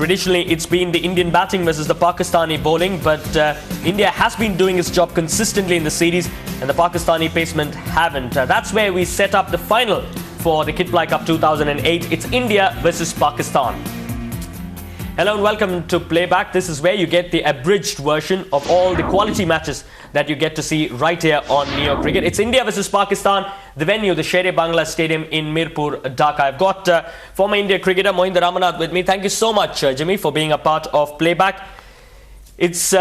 Traditionally, it's been the Indian batting versus the Pakistani bowling, but India has been doing its job consistently in the series, and the Pakistani pacemen haven't. That's where we set up the final for the Kitply Cup 2008. It's India versus Pakistan. Hello and welcome to Playback. This is where you get the abridged version of all the quality matches that you get to see right here on Neo Cricket. It's India versus Pakistan, the venue, the Sher-e-Bangla Stadium in Mirpur, Dhaka. I've got former India cricketer Mohinder Ramanath with me. Thank you so much, Jimmy, for being a part of Playback. It's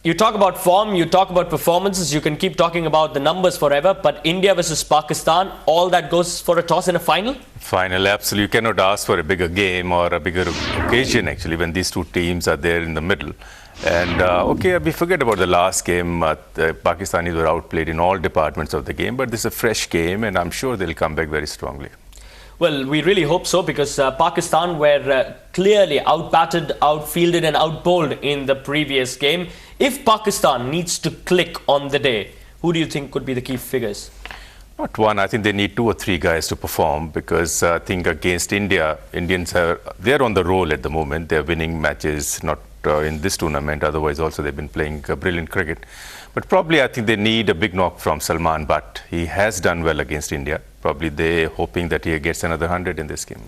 you talk about form, you talk about performances, you can keep talking about the numbers forever, but India versus Pakistan, all that goes for a toss in a final? Final, absolutely. You cannot ask for a bigger game or a bigger occasion, actually, when these two teams are there in the middle. And, okay, we forget about the last game. The Pakistanis were outplayed in all departments of the game, but this is a fresh game, and I'm sure they'll come back very strongly. Well, we really hope so, because Pakistan were clearly outbatted, outfielded and outbowled in the previous game. If Pakistan needs to click on the day, who do you think could be the key figures? Not one. I think they need 2 or 3 guys to perform, because I think against India, they're on the roll at the moment. They're winning matches, not in this tournament. Otherwise, also they've been playing brilliant cricket. But probably I think they need a big knock from Salman Butt. He has done well against India. Probably they're hoping that he gets another 100 in this game.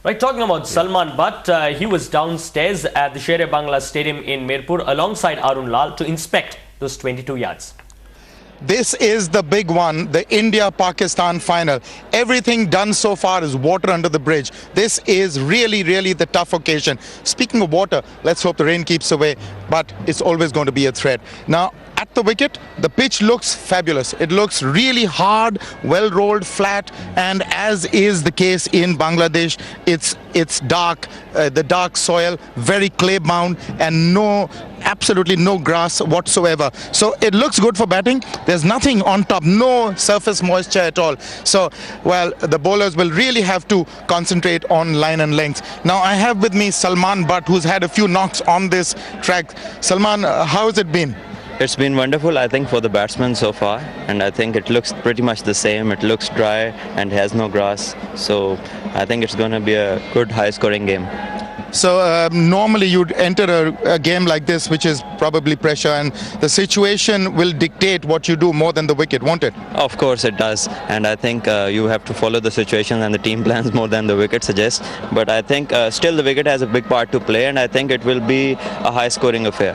Right, talking about Salman Butt, he was downstairs at the Sher-e-Bangla Stadium in Mirpur alongside Arun Lal to inspect those 22 yards. This is the big one, the India-Pakistan final. Everything done so far is water under the bridge. This is really, really the tough occasion. Speaking of water, let's hope the rain keeps away, but it's always going to be a threat. Now, at the wicket, the pitch looks fabulous. It looks really hard, well rolled, flat, and as is the case in Bangladesh, it's dark, the dark soil, very clay bound, and absolutely no grass whatsoever. So it looks good for batting. There's nothing on top, no surface moisture at all. So, well, the bowlers will really have to concentrate on line and length. Now, I have with me Salman Butt, who's had a few knocks on this track. Salman, how has it been? It's been wonderful, I think, for the batsmen so far, and I think it looks pretty much the same. It looks dry and has no grass, so I think it's going to be a good high-scoring game. So normally you'd enter a game like this, which is probably pressure, and the situation will dictate what you do more than the wicket, won't it? Of course it does, and I think you have to follow the situation and the team plans more than the wicket suggests. But I think still the wicket has a big part to play, and I think it will be a high-scoring affair.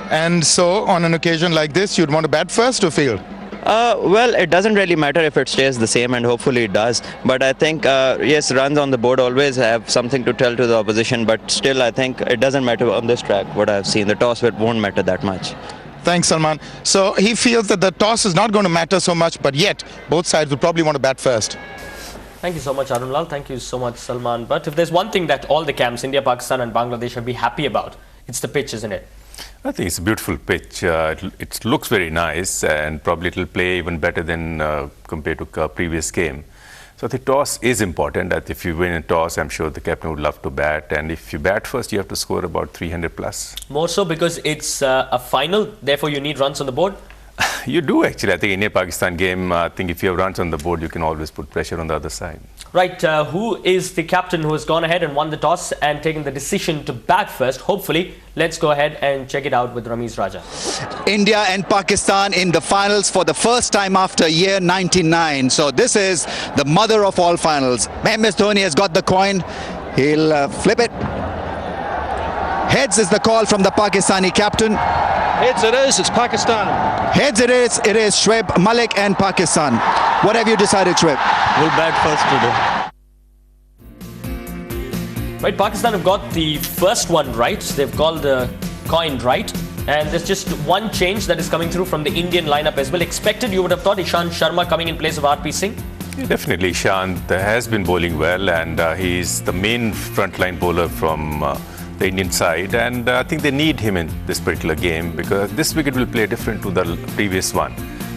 And so, on an occasion like this, you'd want to bat first or field? Well, it doesn't really matter if it stays the same, and hopefully it does. But I think, yes, runs on the board always have something to tell to the opposition, but still I think it doesn't matter on this track, what I've seen. The toss won't matter that much. Thanks, Salman. So he feels that the toss is not going to matter so much, but yet both sides would probably want to bat first. Thank you so much, Arun Lal. Thank you so much, Salman. But if there's one thing that all the camps, India, Pakistan and Bangladesh, should be happy about, it's the pitch, isn't it? I think it's a beautiful pitch. It looks very nice, and probably it'll play even better than compared to a previous game. So the toss is important. That if you win a toss, I'm sure the captain would love to bat. And if you bat first, you have to score about 300 plus. More so because it's a final, therefore you need runs on the board? You do, actually. I think in a Pakistan game, I think if you have runs on the board, you can always put pressure on the other side. Right, who is the captain who has gone ahead and won the toss and taken the decision to bat first? Hopefully, let's go ahead and check it out with Ramiz Raja. India and Pakistan in the finals for the first time after year 99. So this is the mother of all finals. MS Dhoni has got the coin. He'll flip it. Heads is the call from the Pakistani captain. Heads it is, it's Pakistan. Heads it is Shoaib Malik and Pakistan. What have you decided, Shoaib? We'll bat first today. Right, Pakistan have got the first one right. They've called the coin right. And there's just one change that is coming through from the Indian lineup as well. Expected, you would have thought, Ishant Sharma coming in place of RP Singh. Yeah, definitely, Ishant has been bowling well, and he's the main frontline bowler from the Indian side, and I think they need him in this particular game, because this wicket will play different to the previous one.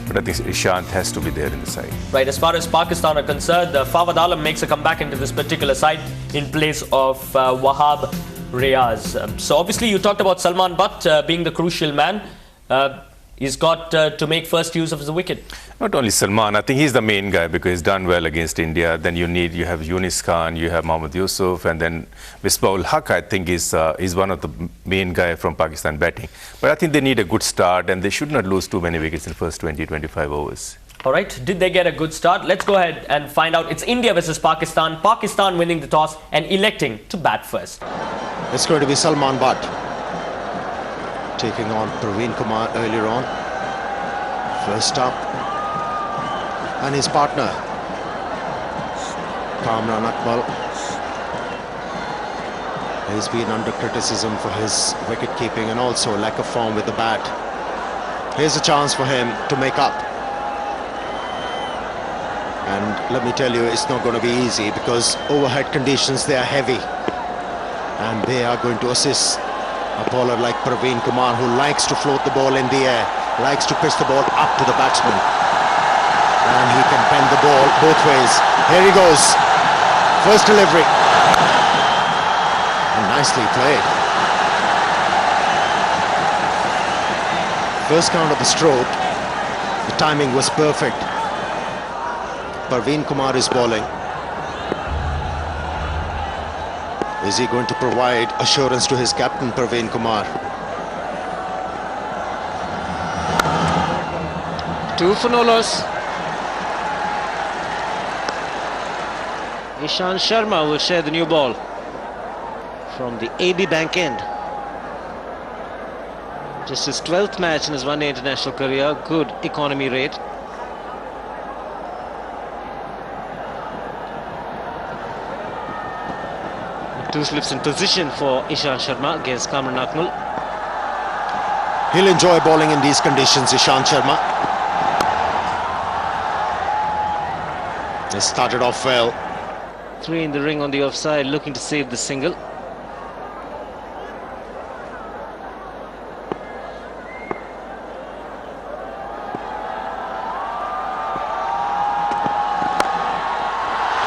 But I think Ishant has to be there in the side. Right, as far as Pakistan are concerned, Fawad Alam makes a comeback into this particular side in place of Wahab Riaz. So obviously you talked about Salman Butt being the crucial man. he's got to make first use of the wicket. Not only Salman, I think he's the main guy because he's done well against India. Then you have Yunis Khan, you have Mohammad Yusuf, and then Misbah-ul Haq, I think is one of the main guy from Pakistan batting. But I think they need a good start and they should not lose too many wickets in the first 20-25 overs. All right, did they get a good start? Let's go ahead and find out. It's India versus Pakistan. Pakistan winning the toss and electing to bat first. It's going to be Salman Butt taking on Praveen Kumar earlier on. First up, and his partner Kamran Akmal. He's been under criticism for his wicket keeping and also lack of form with the bat. Here's a chance for him to make up. And let me tell you, it's not going to be easy because overhead conditions, they are heavy. And they are going to assist a bowler like Praveen Kumar, who likes to float the ball in the air, likes to pitch the ball up to the batsman. And he can bend the ball both ways. Here he goes. First delivery. And nicely played. First count of the stroke. The timing was perfect. Praveen Kumar is bowling. Is he going to provide assurance to his captain, Praveen Kumar? 2 for no loss. Ishan Sharma will share the new ball from the AB Bank end. Just his 12th match in his one-day international career. Good economy rate. Two slips in position for Ishan Sharma against Kamran Akmal. He'll enjoy bowling in these conditions, Ishan Sharma. They started off well. 3 in the ring on the offside, looking to save the single.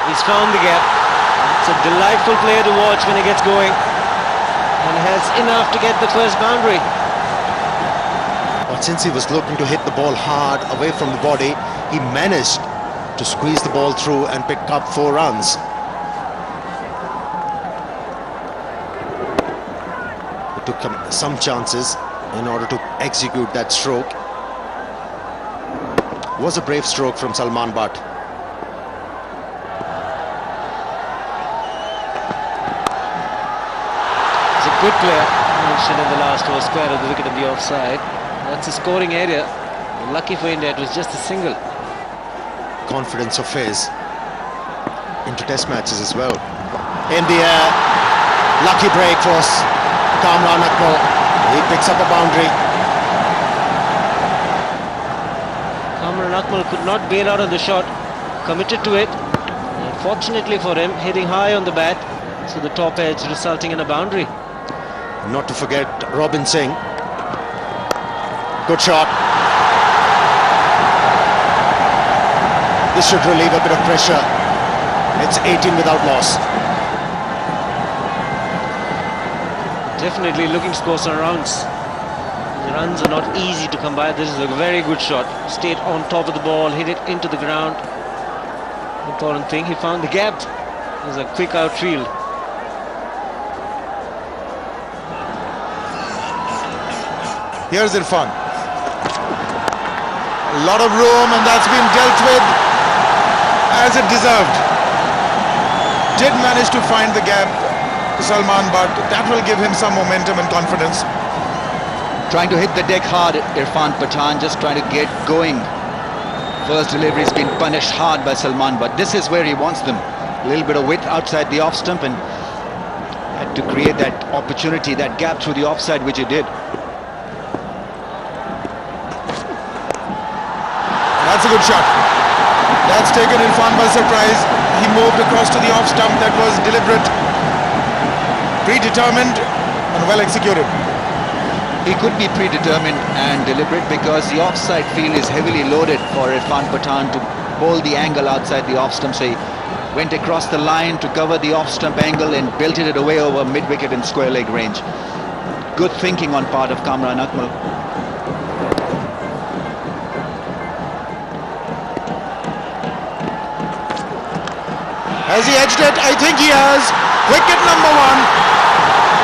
He's found the gap. It's a delightful player to watch when he gets going and has enough to get the first boundary. But since he was looking to hit the ball hard away from the body, he managed to squeeze the ball through and pick up 4 runs. It took him some chances in order to execute that stroke. It was a brave stroke from Salman Butt. Good player, mentioned in the last over, square of the wicket on the offside. That's a scoring area. Lucky for India, it was just a single. Confidence of his into test matches as well. In the air, lucky break for Kamran Akmal. He picks up a boundary. Kamran Akmal could not bail out on the shot, committed to it. And fortunately for him, hitting high on the bat, so the top edge resulting in a boundary. Not to forget Robin Singh. Good shot. This should relieve a bit of pressure. It's 18 without loss. Definitely looking to score some runs. The runs are not easy to come by. This is a very good shot. Stayed on top of the ball, hit it into the ground. Important thing, he found the gap. It was a quick outfield. Here's Irfan. A lot of room, and that's been dealt with as it deserved. Did manage to find the gap, Salman, but that will give him some momentum and confidence. Trying to hit the deck hard, Irfan Pathan, just trying to get going. First delivery has been punished hard by Salman, but this is where he wants them. A little bit of width outside the off stump and had to create that opportunity, that gap through the offside, which he did. That's a good shot. That's taken Irfan by surprise. He moved across to the off stump. That was deliberate, predetermined and well executed. He could be predetermined and deliberate because the offside field is heavily loaded for Irfan Pathan to bowl the angle outside the off stump. So he went across the line to cover the off stump angle and belted it away over mid-wicket and square leg range. Good thinking on part of Kamran Akmal. Has he edged it? I think he has. Wicket number 1.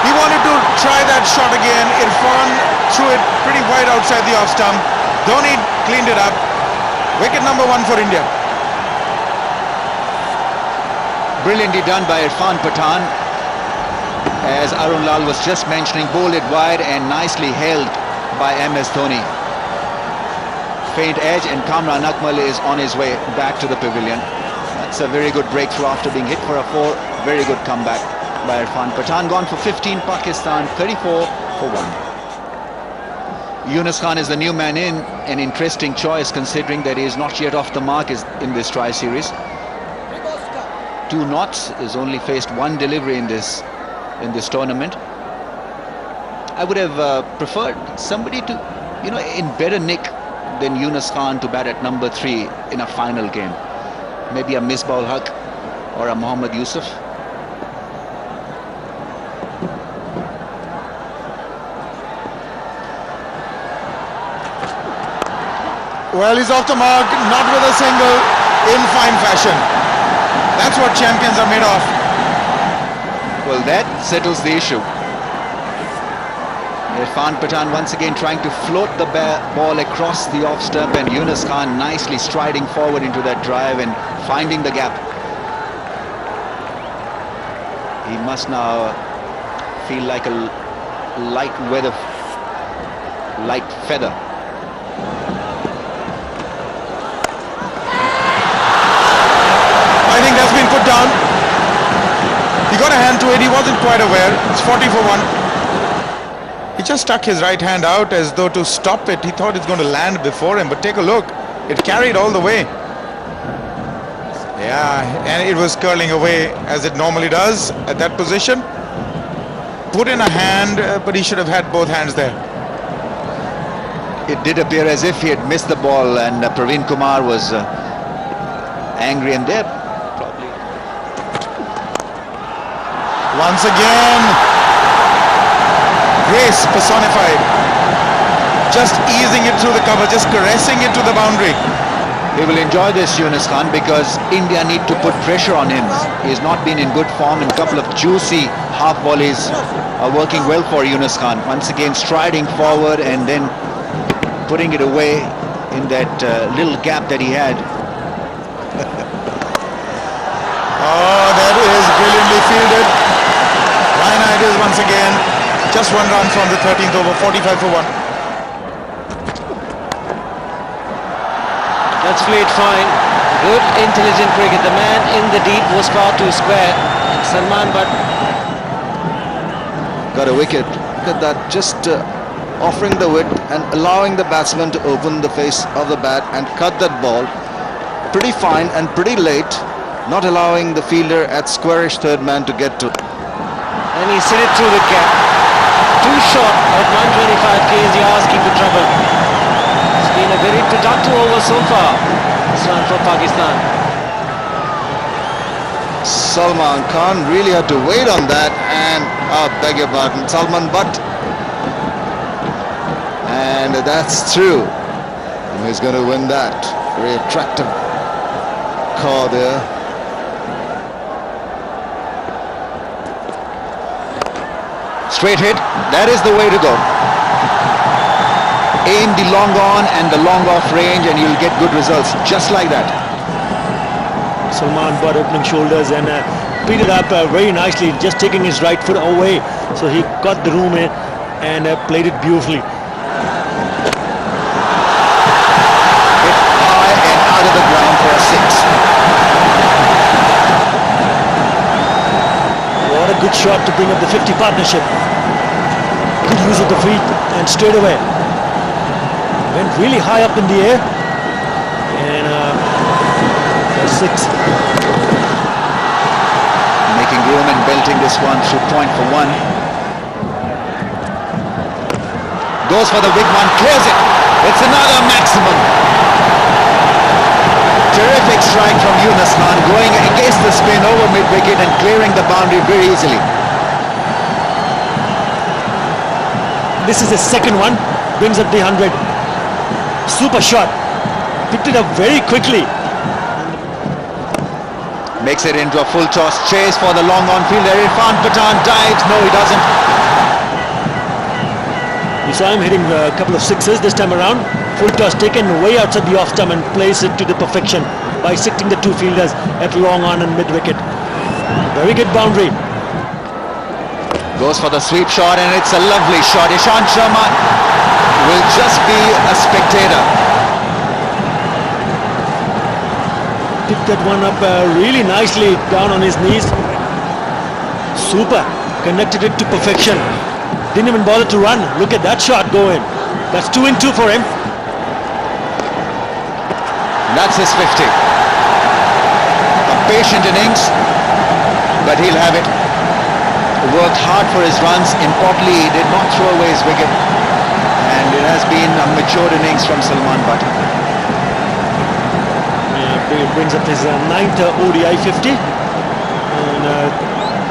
He wanted to try that shot again. Irfan threw it pretty wide outside the off stump. Dhoni cleaned it up. Wicket number 1 for India. Brilliantly done by Irfan Pathan. As Arun Lal was just mentioning, bowled it wide and nicely held by MS Dhoni. Faint edge, and Kamran Akmal is on his way back to the pavilion. That's a very good breakthrough after being hit for a 4. Very good comeback by Irfan Pathan. Gone for 15, Pakistan 34 for 1. Yunus Khan is the new man in. An interesting choice considering that he is not yet off the mark in this tri-series. 2 knots, is only faced 1 delivery in this tournament. I would have preferred somebody to, in better nick than Yunus Khan to bat at number 3 in a final game. Maybe a Misbah ul Haq or a Mohammad Yusuf. Well, he's off the mark, not with a single, in fine fashion. That's what champions are made of. Well, that settles the issue. Irfan Pathan once again trying to float the ball across the off stump, and Yunus Khan nicely striding forward into that drive and finding the gap. He must now feel like a light feather. I think that's been put down. He got a hand to it, he wasn't quite aware. It's 40 for 1. He just stuck his right hand out as though to stop it. He thought it's going to land before him, but take a look. It carried all the way. Yeah, and it was curling away as it normally does at that position. Put in a hand, but he should have had both hands there. It did appear as if he had missed the ball, and Praveen Kumar was angry, and there probably. Once again, grace personified. Just easing it through the cover, just caressing it to the boundary. He will enjoy this, Yunus Khan, because India need to put pressure on him. He has not been in good form, and a couple of juicy half volleys are working well for Yunus Khan. Once again striding forward and then putting it away in that little gap that he had. Oh, that is brilliantly fielded. Leonidas once again. Just 1 run from the 13th over, 45 for 1. That's played fine. Good, intelligent cricket. The man in the deep was far too square. Salman, but got a wicket. Look at that, just offering the width and allowing the batsman to open the face of the bat and cut that ball. Pretty fine and pretty late, not allowing the fielder at squarish third man to get to. And he sent it through the gap. Too short at 125 k's, you're asking for trouble. It's been a very productive over so far. This run for Pakistan. Salman Khan really had to wait on that, and beg your pardon, Salman Butt. And that's true. And he's going to win that. Very attractive call there. Straight hit, that is the way to go. Aim the long on and the long off range, and you'll get good results, just like that. Salman Butt opening shoulders and picked it up very nicely, just taking his right foot away. So he got the room in and played it beautifully. Hit high and out of the ground for a 6. What a good shot to bring up the 50 partnership. Good use of the feet and straight away. Went really high up in the air. And 6. Making room and belting this one through point for 1. Goes for the big one, clears it. It's another maximum. Terrific strike from Yunus Khan, going against the spin over mid-wicket and clearing the boundary very easily. This is the second one, brings up the 100. Super shot, picked it up very quickly. Makes it into a full toss chase for the long on fielder. Irfan Pathan dives. No, he doesn't. You saw him hitting a couple of sixes this time around. Full toss taken way outside the off stump and plays it to the perfection, bisecting the two fielders at long on and mid wicket. Very good boundary. Goes for the sweep shot, and it's a lovely shot. Ishant Sharma will just be a spectator. Picked that one up really nicely down on his knees. Super. Connected it to perfection. Didn't even bother to run. Look at that shot go in. That's 2 in 2 for him. That's his 50. A patient innings, but he'll have it. Worked hard for his runs. Importantly, he did not throw away his wicket. And it has been a mature innings from Salman Butt. It brings up his 9th ODI 50. And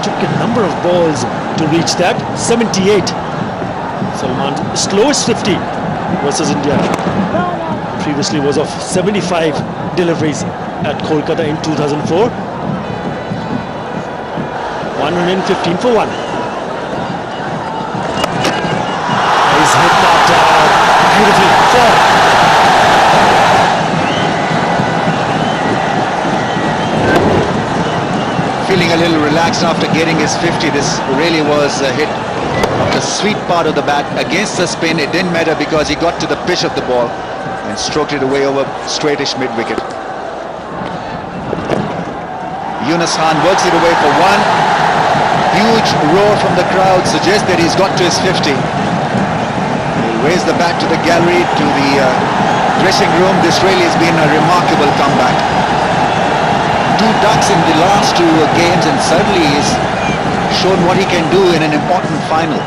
took a number of balls to reach that. 78. Salman's slowest 50 versus India. Previously was of 75 deliveries at Kolkata in 2004. 115 for 1. He's hit that beautifully. 4. Feeling a little relaxed after getting his 50. This really was a hit of the sweet part of the bat against the spin. It didn't matter because he got to the pitch of the ball and stroked it away over straightish mid-wicket. Yunus Khan works it away for 1. Huge roar from the crowd suggests that he's got to his 50. He'll raise the bat to the gallery, to the dressing room. This really has been a remarkable comeback. 2 ducks in the last 2 games, and suddenly he's shown what he can do in an important final.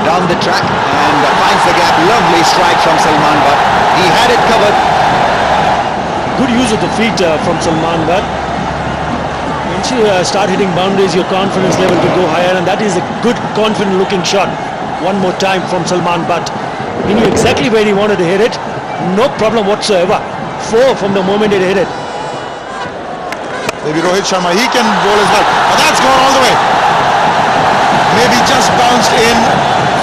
Down the track and finds the gap. Lovely strike from Salman Butt. He had it covered. Good use of the feet from Salman Butt. Once you start hitting boundaries, your confidence level will go higher, and that is a good, confident looking shot. One more time from Salman Butt. He knew exactly where he wanted to hit it. No problem whatsoever. 4 from the moment he hit it. Maybe Rohit Sharma, he can bowl as well. But that's gone all the way. Maybe just bounced in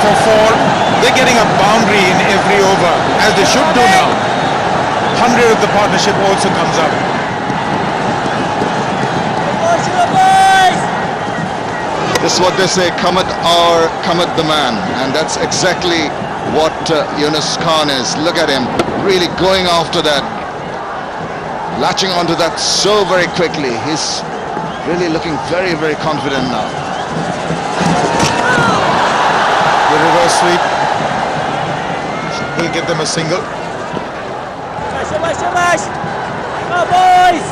for 4. They're getting a boundary in every over, as they should do now. 100 of the partnership also comes up. This is what they say, Kamat or Kamat the man, and that's exactly what Yunus Khan is. Look at him, really going after that, latching onto that so very quickly. He's really looking very, very confident now. The reverse sweep will get them a single. Go boys!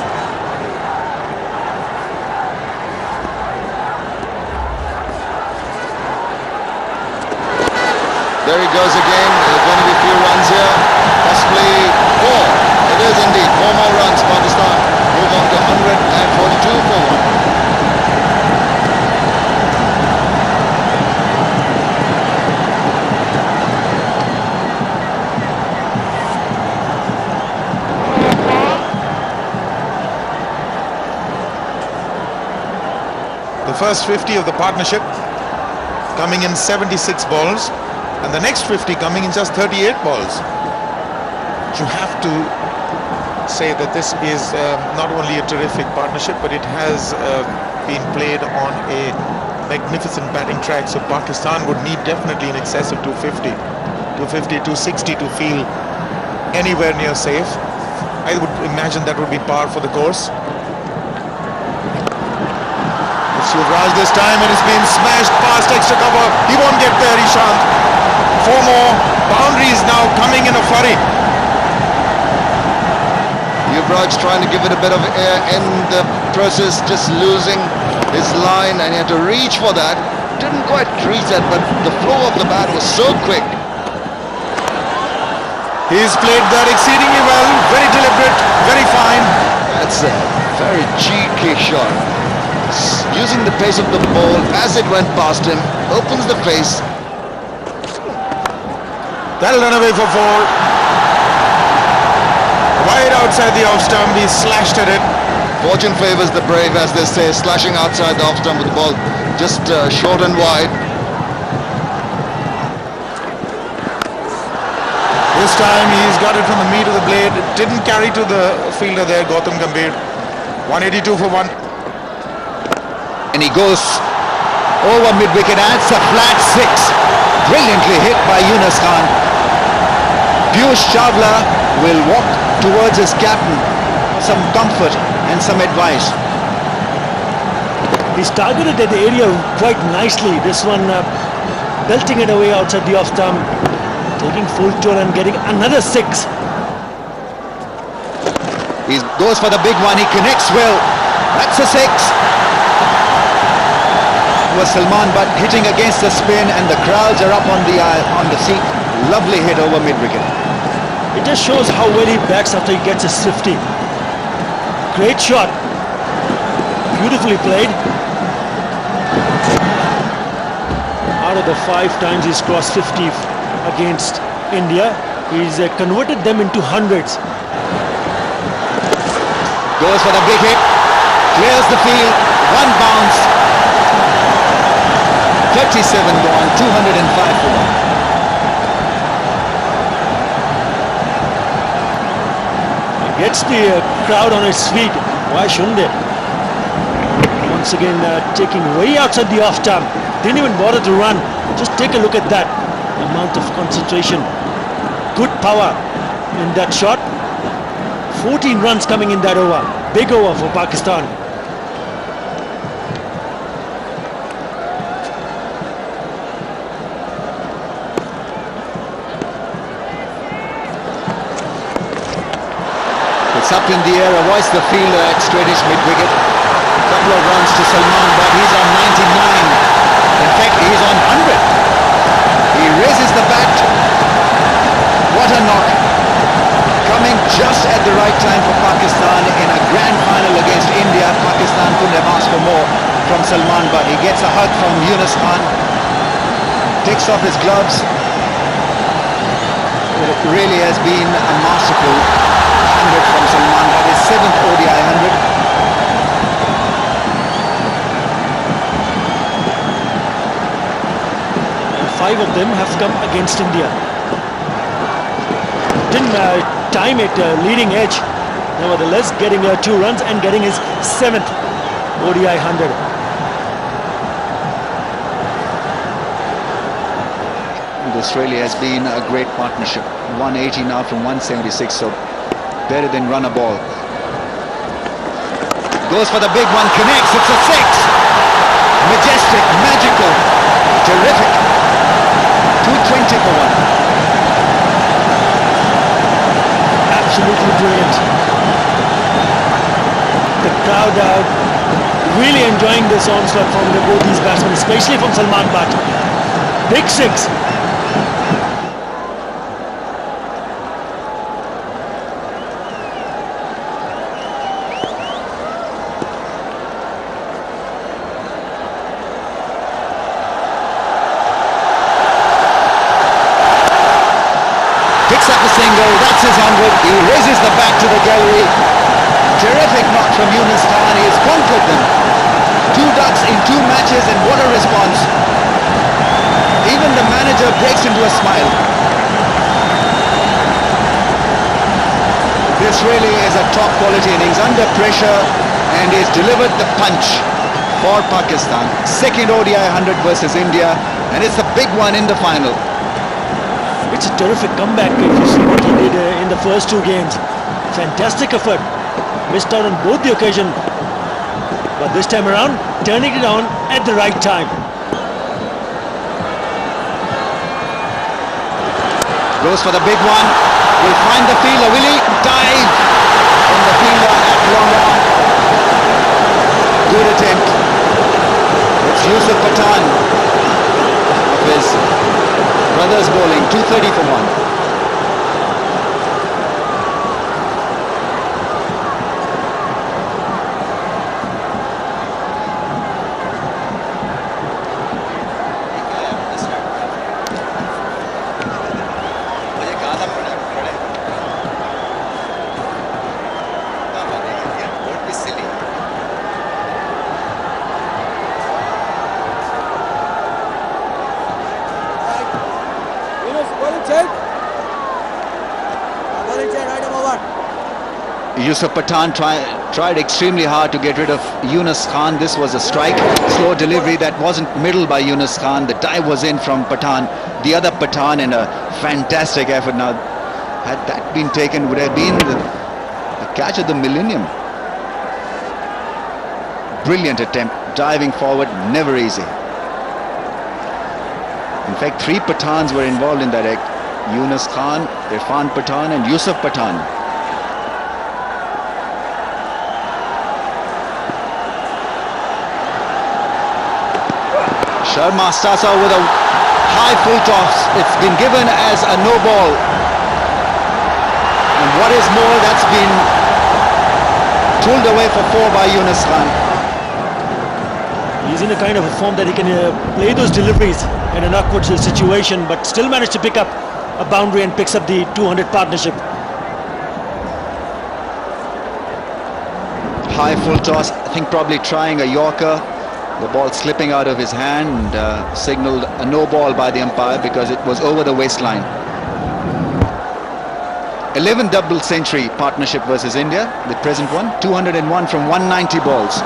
There he goes again. There's going to be a few runs here, possibly 4. It is indeed 4 more runs. Pakistan move on to 142 for 1. The first 50 of the partnership coming in 76 balls, and the next 50 coming in just 38 balls. You have to say that this is not only a terrific partnership, but it has been played on a magnificent batting track. So Pakistan would need definitely in excess of 250, 260 to feel anywhere near safe. I would imagine that would be par for the course. Yuvraj this time, and it's been smashed past extra cover. He won't get there, Ishant. 4 more boundaries now coming in a flurry. Yuvraj trying to give it a bit of air in the process, just losing his line, and he had to reach for that. Didn't quite reach that, but the flow of the bat was so quick. He's played that exceedingly well, very deliberate, very fine. That's a very cheeky shot. Using the pace of the ball as it went past him, opens the face. That'll run away for 4. Right outside the off stump, he slashed at it. Fortune favours the brave, as they say, slashing outside the off stump with the ball just short and wide. This time he's got it from the meat of the blade. It didn't carry to the fielder there, Gautam Gambhir. 182 for 1. And he goes over mid-wicket, adds a flat 6. Brilliantly hit by Yunus Khan. Piyush Chawla will walk towards his captain for some comfort and some advice. He's targeted at the area quite nicely. This one belting it away outside the off stump, taking full toll and getting another 6. He goes for the big one, he connects well. That's a 6. Was Salman but hitting against the spin, and the crowds are up on the seat. Lovely hit over mid-wicket. It just shows how well he bats after he gets his 50. Great shot. Beautifully played. Out of the 5 times he's crossed 50 against India, he's converted them into hundreds. Goes for the big hit. Clears the field. 1 bounce. 37 gone. 205 for 1. Gets the crowd on its feet. Why shouldn't they? Once again taking way outside the off stump. Didn't even bother to run. Just take a look at that amount of concentration. Good power in that shot. 14 runs coming in that over. Big over for Pakistan. It's up in the air, avoids the fielder at straightish mid-wicket. Couple of runs to Salman, but he's on 99. In fact, he's on 100. He raises the bat. What a knock. Coming just at the right time for Pakistan in a grand final against India. Pakistan couldn't have asked for more from Salman, but he gets a hug from Yunus Khan. Takes off his gloves. It really has been a masterful 100 from Salman, but his 7th ODI 100. And 5 of them have come against India. Didn't time it leading edge. Nevertheless, getting 2 runs and getting his 7th ODI 100. This really has been a great partnership. 180 now from 176, so better than run a ball. Goes for the big one, connects, it's a 6. Majestic, magical, terrific. 220 for 1. Absolutely brilliant. The crowd are really enjoying this onslaught from both these batsmen, especially from Salman Butt. Big 6. Picks up a single, that's his 100. He raises the bat to the gallery. Terrific knock from Yunus Khan. He has conquered them. 2 ducks in 2 matches, and what a response. Even the manager breaks into a smile. This really is a top quality innings, under pressure, and he's delivered the punch for Pakistan. 2nd ODI 100 versus India, and it's a big one in the final. It's a terrific comeback if you see what he did in the first 2 games. Fantastic effort. Missed out on both the occasion, but this time around turning it on at the right time. Goes for the big one. Will find the fielder. Will he? Dive from the fielder at long on. Good attempt. It's Yusuf Pathan of his brothers bowling. 230 for 1. Yusuf Pathan tried extremely hard to get rid of Yunus Khan. This was a strike, slow delivery that wasn't middled by Yunus Khan. The dive was in from Pathan, the other Pathan, in a fantastic effort. Now, had that been taken, would have been the catch of the millennium. Brilliant attempt, diving forward, never easy. In fact, 3 Pathans were involved in that act. Yunus Khan, Irfan Pathan and Yusuf Pathan. Sharma starts out with a high full toss. It's been given as a no ball. And what is more, that's been pulled away for 4 by Yunus Khan. He's in a kind of a form that he can play those deliveries in an awkward situation, but still managed to pick up a boundary and picks up the 200 partnership. High full toss, I think probably trying a Yorker. The ball slipping out of his hand, signalled a no ball by the umpire because it was over the waistline. 11 double century partnership versus India, the present one, 201 from 190 balls.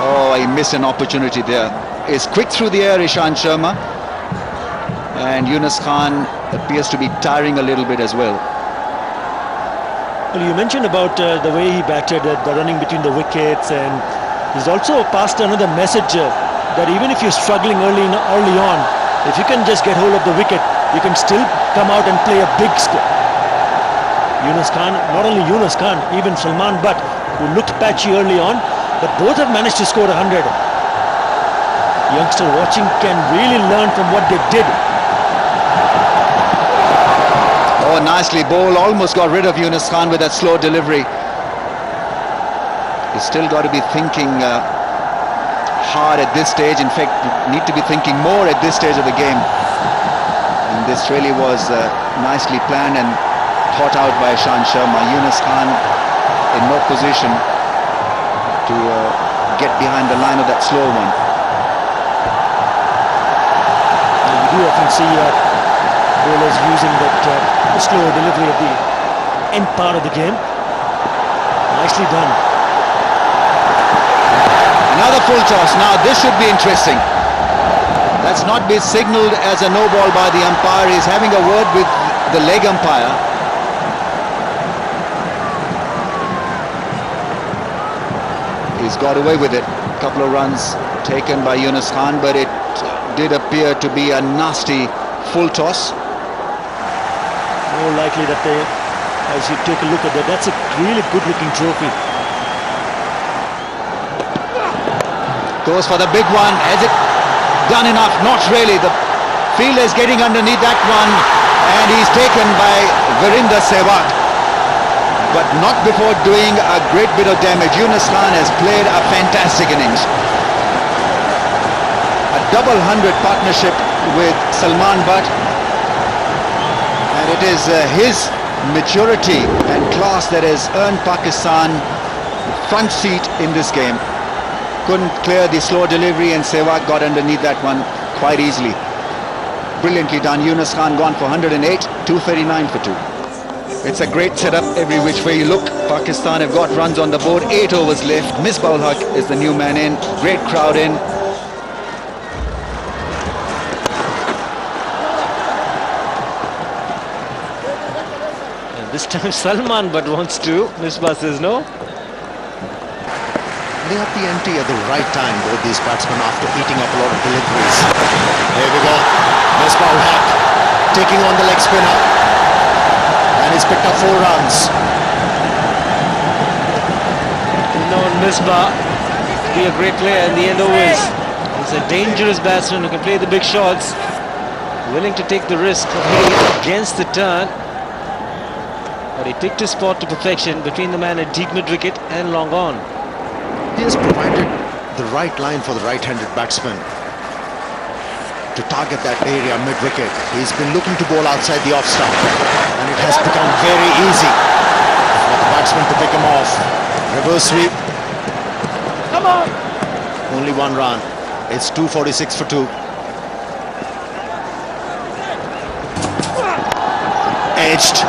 Oh, he missed an opportunity there. Is quick through the air, Ishant Sharma. And Yunus Khan appears to be tiring a little bit as well. Well, you mentioned about the way he batted, the running between the wickets, and he's also passed another message that even if you're struggling early on, if you can just get hold of the wicket, you can still come out and play a big score. Yunus Khan, not only Yunus Khan, even Salman Butt, who looked patchy early on, but both have managed to score 100. Youngster watching can really learn from what they did. Oh, nicely bowled, almost got rid of Yunus Khan with that slow delivery. He's still got to be thinking hard at this stage. In fact, need to be thinking more at this stage of the game. And this really was nicely planned and thought out by Ishant Sharma. Yunus Khan in no position to get behind the line of that slow one. You do often see bowlers using that slow delivery at the end part of the game. Nicely done. Another full toss. Now this should be interesting. That's not been signalled as a no ball by the umpire. He's having a word with the leg umpire. He's got away with it. A couple of runs taken by Yunus Khan, but it did appear to be a nasty full toss. More likely that they, as you take a look at that, that's a really good looking trophy. Goes for the big one. Has it done enough? Not really. The fielder is getting underneath that one, and he's taken by Virender Sehwag, but not before doing a great bit of damage. Yunus Khan has played a fantastic innings. A double 100 partnership with Salman Butt, and it is his maturity and class that has earned Pakistan front seat in this game. Couldn't clear the slow delivery, and Sehwag got underneath that one quite easily. Brilliantly done. Yunus Khan gone for 108, 239 for 2. It's a great setup every which way you look. Pakistan have got runs on the board, 8 overs left. Misbah ul Haq is the new man in. Great crowd in. And this time Salman Butt wants to. Misbah says no. They have the empty at the right time, both these batsmen, after eating up a lot of deliveries. There we go. Misbah ul Haq taking on the leg spinner. And he's picked up 4 runs. Known Misbah to be a great player in the end always. He's a dangerous batsman who can play the big shots. Willing to take the risk of hitting against the turn. But he picked his spot to perfection between the man at deep mid-wicket and long on. He has provided the right line for the right-handed batsman to target that area mid-wicket. He's been looking to bowl outside the off-stump, and it has become very easy for the batsman to pick him off. Reverse sweep. Come on! Only 1 run. It's 246 for 2. Edged.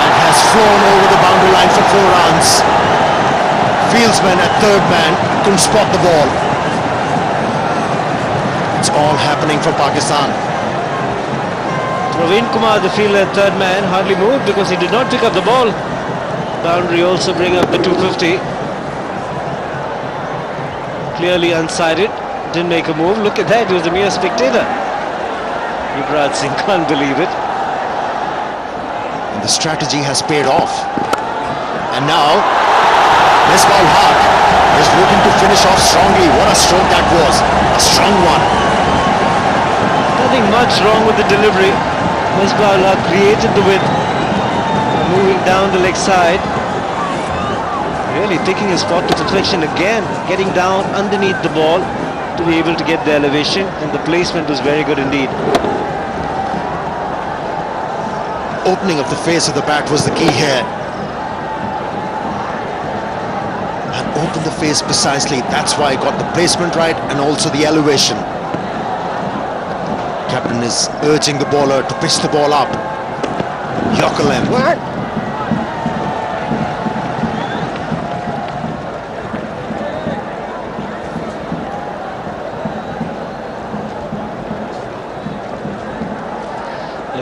And flown over the boundary line for 4 runs. Fieldsman at third man couldn't spot the ball. It's all happening for Pakistan. Praveen Kumar, the fielder at third man, hardly moved because he did not pick up the ball. Boundary also bring up the 250. Clearly unsided, didn't make a move. Look at that, he was a mere spectator. Yuvraj Singh can't believe it. And the strategy has paid off. And now Misbah-ul-Haq is looking to finish off strongly. What a stroke that was. A strong one. Nothing much wrong with the delivery. Misbah-ul-Haq created the width. Moving down the leg side. Really picking his spot to perfection again. Getting down underneath the ball to be able to get the elevation. And the placement was very good indeed. Opening of the face of the bat was the key here. And open the face precisely. That's why I got the placement right and also the elevation. Captain is urging the bowler to pitch the ball up. Yokelem.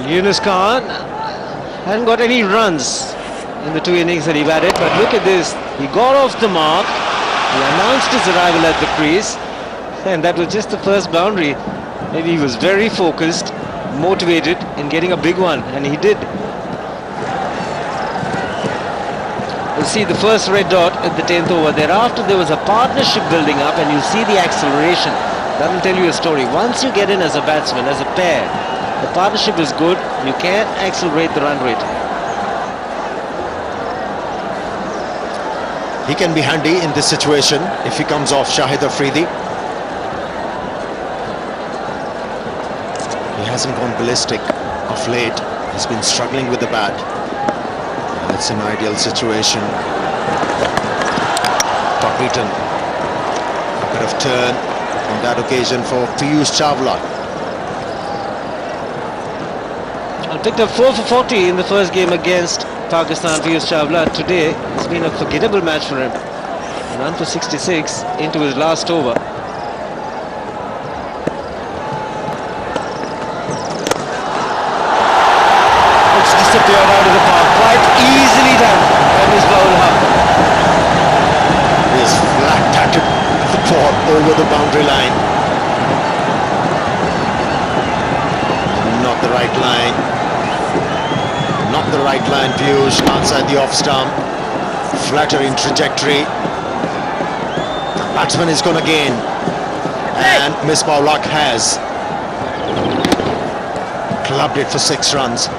Yunus Khan hadn't got any runs in the 2 innings that he batted, but look at this. He got off the mark. He announced his arrival at the crease, and that was just the first boundary. Maybe he was very focused, motivated in getting a big one, and he did. You'll see the first red dot at the 10th over. Thereafter there was a partnership building up, and you'll see the acceleration. That'll tell you a story. Once you get in as a batsman, as a pair, the partnership is good. You can accelerate the run rate. He can be handy in this situation if he comes off Shahid Afridi. He hasn't gone ballistic of late. He's been struggling with the bat. And it's an ideal situation. Top beaten. A bit of turn on that occasion for Piyush Chawla. Picked up 4 for 40 in the first game against Pakistan. Piyush Chawla today, it's been a forgettable match for him. Run for 66 into his last over. It's disappeared out of the park, quite easily done by Misbah-ul-Haq. He has flat tatted the ball over the boundary line. Not the right line. Not the right line, Piyush, outside the off stump. Flattering trajectory. Batsman is going to gain. And Misbah-ul-Haq has clubbed it for 6 runs.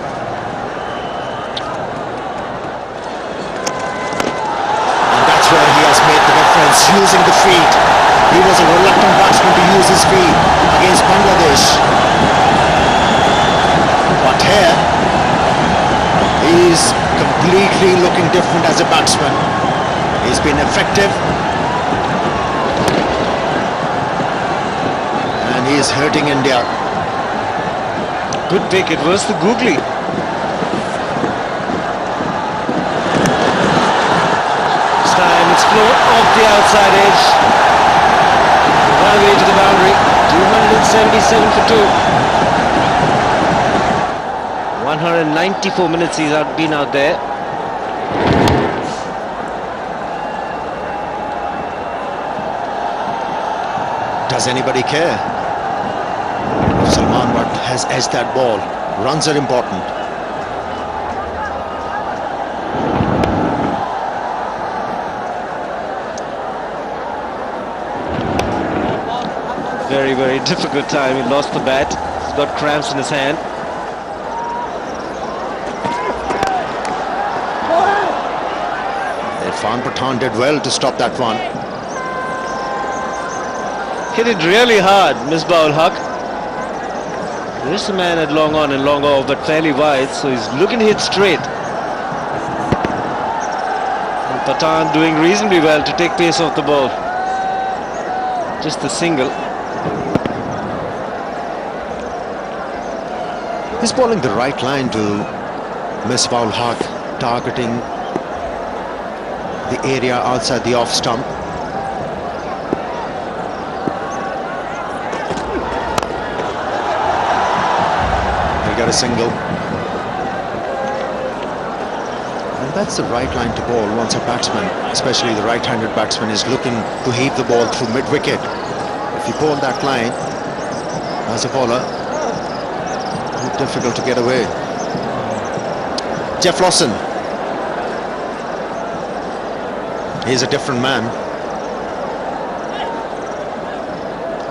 And that's where he has made the difference, using the feet. He was a reluctant batsman to use his feet against Bangladesh. But here, he's completely looking different as a batsman. He's been effective. And he's hurting India. Good pick, it was the googly. This time it's flown off the outside edge. One way to the boundary. 277 for 2. 194 minutes he's been out there. Does anybody care? Salman Butt has edged that ball. Runs are important. Very, very difficult time. He lost the bat. He's got cramps in his hand. Irfan Pathan did well to stop that one. Hit it really hard, Misbah-ul-Haq. This man had long on and long off, but fairly wide, so he's looking to hit straight. And Pathan doing reasonably well to take pace off the ball. Just the single. He's bowling the right line to Misbah-ul-Haq. targeting the area outside the off stump. He got a single. And that's the right line to ball once a batsman, especially the right-handed batsman, is looking to heave the ball through mid-wicket. If you bowl that line, as a bowler, it's difficult to get away. Jeff Lawson. He's a different man.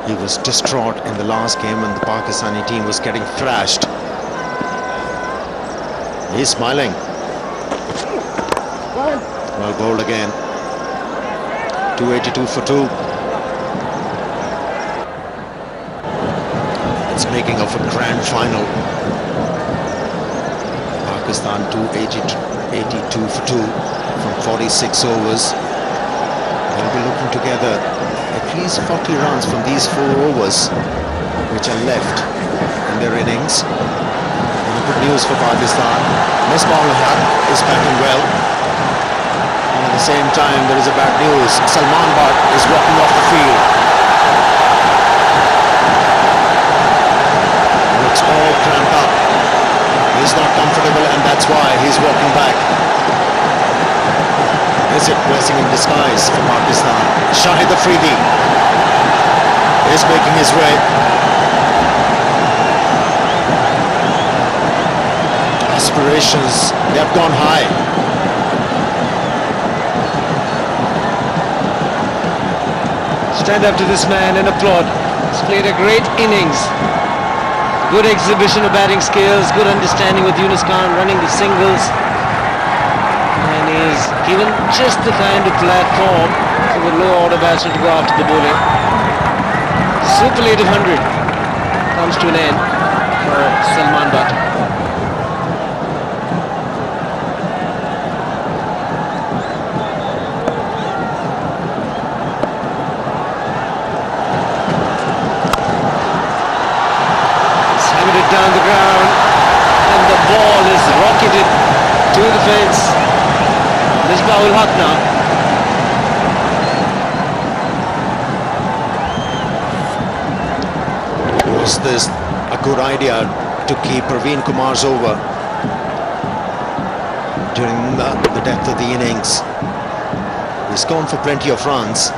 He was distraught in the last game when the Pakistani team was getting thrashed. He's smiling. Well bowled again. 282 for 2. It's making of a grand final. Pakistan 282 for 2 from 46 overs. They'll be looking together at least 40 runs from these 4 overs which are left in their innings. And good news for Pakistan. Misbah-ul-Haq is batting well. And at the same time, there is a bad news. Salman Butt is walking off the field. Looks all cramped up. He's not comfortable, and that's why he's walking back. Is it blessing in disguise for Pakistan? Shahid Afridi is making his way. Aspirations, they have gone high. Stand up to this man and applaud. He's played a great innings. Good exhibition of batting skills, good understanding with Yunus Khan running the singles. And he's given just the kind of platform for the low order batsman to go after the bowling. Superlative 100 comes to an end for Salman Butt. Down the ground, and the ball is rocketed to the fence. Misbah-ul-Haq now. Was this a good idea to keep Praveen Kumar's over during the depth of the innings? He's gone for plenty of runs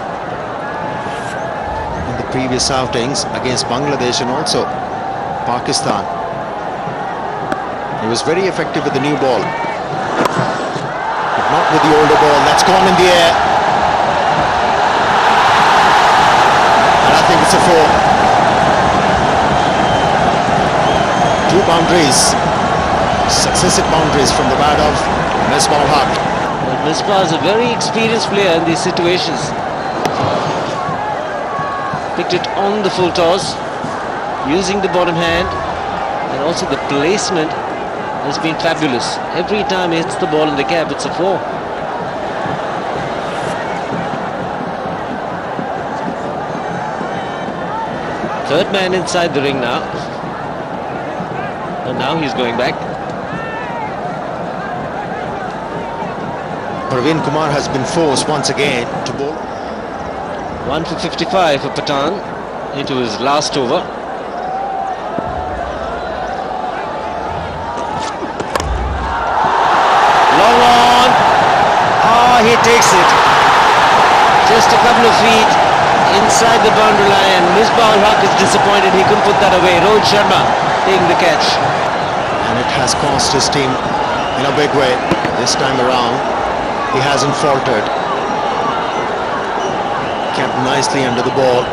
in the previous outings against Bangladesh and also Pakistan. He was very effective with the new ball, but not with the older ball. That's gone in the air, and I think it's a 4. 2 boundaries, successive boundaries from the bat of Misbah-ul-Haq. Well, Misbah is a very experienced player in these situations. Picked it on the full toss, using the bottom hand, and also the placement has been fabulous. Every time he hits the ball in the gap, it's a 4. Third man inside the ring now, and now he's going back. Praveen Kumar has been forced once again to bowl. 1 for 55 for Pathan into his last over. Long on. Ah, he takes it. Just a couple of feet inside the boundary line. Misbah-ul-Haq is disappointed he couldn't put that away. Rohit Sharma taking the catch. And it has cost his team in a big way this time around. He hasn't faltered. Kept nicely under the ball.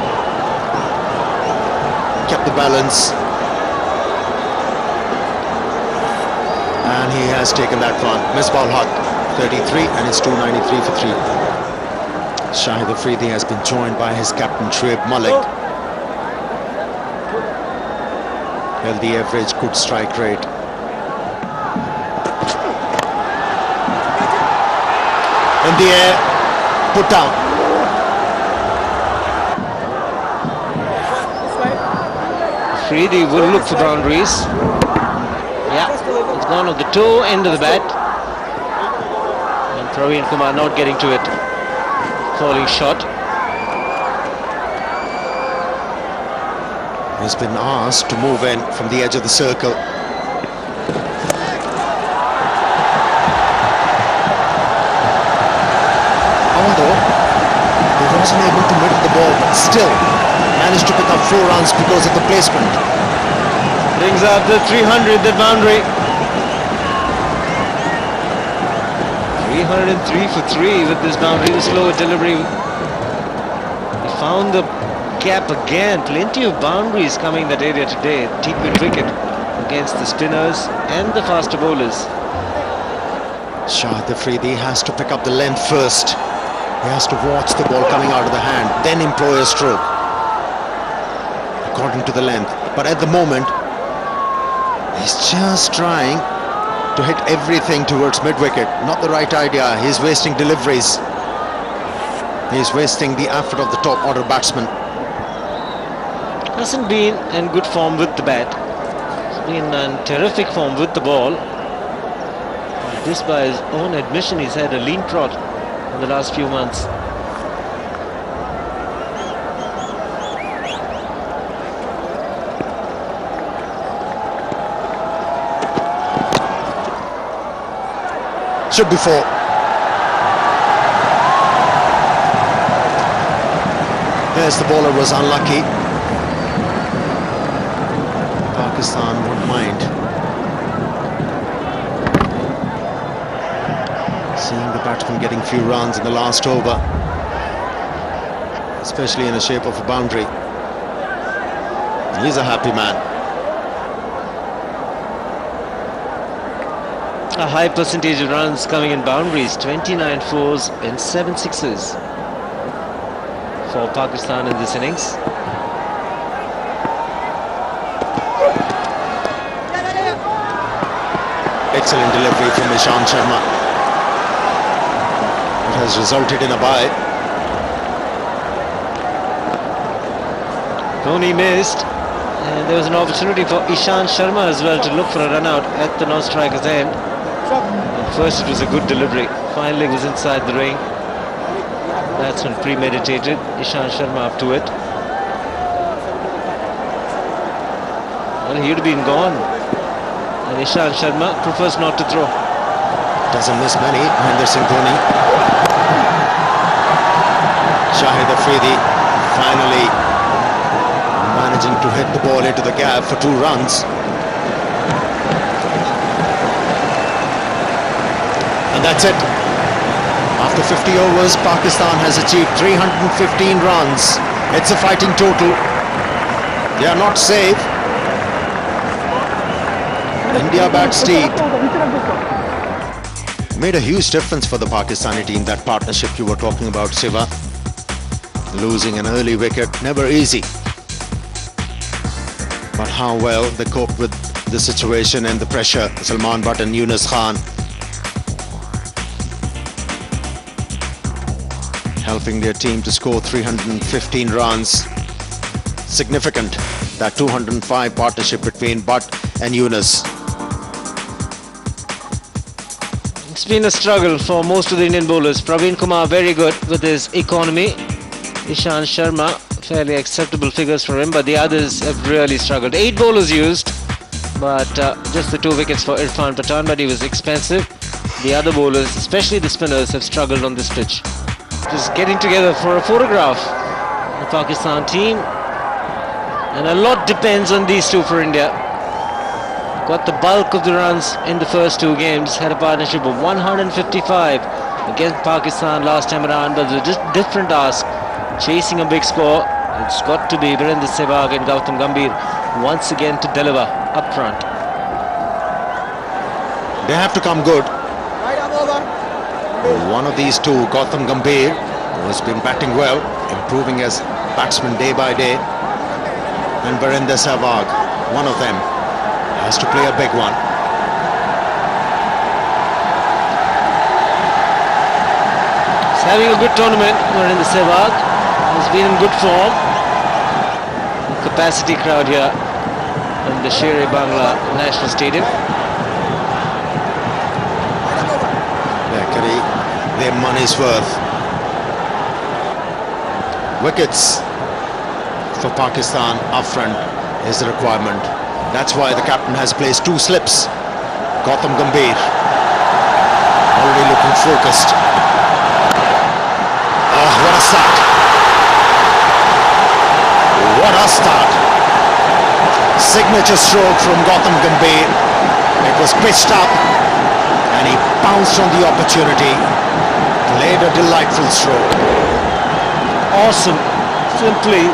Kept the balance. And he has taken that one. Misbah-ul-Haq 33 and it's 293 for 3. Shahid Afridi has been joined by his captain Shoaib Malik. Healthy average, good strike rate. In the air, put down. Afridi will look for boundaries. Yeah, it's gone off the toe end of the bat. Praveen Kumar not getting to it. Falling shot. He's been asked to move in from the edge of the circle. Although he wasn't able to middle the ball, but still managed to pick up 4 runs because of the placement. Brings up the 300th boundary. 303 for 3 with this boundary, the slower delivery. He found the gap again. Plenty of boundaries coming in that area today. Deep mid wicket against the spinners and the faster bowlers. Shahid Afridi has to pick up the length first. He has to watch the ball coming out of the hand, then employ a stroke according to the length. But at the moment, he's just trying to hit everything towards mid-wicket. Not the right idea. He's wasting deliveries. He's wasting the effort of the top order batsman. Hasn't been in good form with the bat. He's been in terrific form with the ball. This, by his own admission, he's had a lean trot in the last few months. Should be 4. Yes, the bowler was unlucky. Pakistan won't mind seeing the batsman getting few runs in the last over, especially in the shape of a boundary. He's a happy man. A high percentage of runs coming in boundaries, 29 fours and 7 sixes for Pakistan in this innings. Excellent delivery from Ishant Sharma. It has resulted in a bye. Dhoni missed, and there was an opportunity for Ishant Sharma as well to look for a run out at the non-striker's end. And first it was a good delivery, finally it was inside the ring. Batsman premeditated, Ishant Sharma up to it. Well, he'd have been gone, and Ishant Sharma prefers not to throw. Doesn't miss many, Mahendra Singh Dhoni. Shahid Afridi finally managing to hit the ball into the gap for 2 runs. And that's it. After 50 overs, Pakistan has achieved 315 runs. It's a fighting total. They are not safe. India bats deep. Made a huge difference for the Pakistani team, that partnership you were talking about, Siva. Losing an early wicket, never easy. But how well they coped with the situation and the pressure. Salman Butt and Yunus Khan helping their team to score 315 runs. Significant, that 205 partnership between Butt and Yunus. It's been a struggle for most of the Indian bowlers. Praveen Kumar very good with his economy. Ishant Sharma, fairly acceptable figures for him, but the others have really struggled. 8 bowlers used, but just the 2 wickets for Irfan Pathan, but he was expensive. The other bowlers, especially the spinners, have struggled on this pitch. Just getting together for a photograph, the Pakistan team, and a lot depends on these two for India. Got the bulk of the runs in the first 2 games, had a partnership of 155 against Pakistan last time around, but it was a different ask. Chasing a big score, it's got to be Virendra Sehwag and Gautam Gambhir once again to deliver up front. They have to come good. One of these two, Gautam Gambhir, who has been batting well, improving as batsman day by day, and Virendra Sehwag, one of them, has to play a big one. He's having a good tournament, Virendra Sehwag. Has been in good form. Capacity crowd here in the Sher-e-Bangla National Stadium. Kari their money's worth. Wickets for Pakistan up front is the requirement. That's why the captain has placed 2 slips. Gautam Gambhir already looking focused. Oh, what a start! What a start! Signature stroke from Gautam Gambhir. It was pitched up and he pounced on the opportunity. Played a delightful stroke. Awesome, simply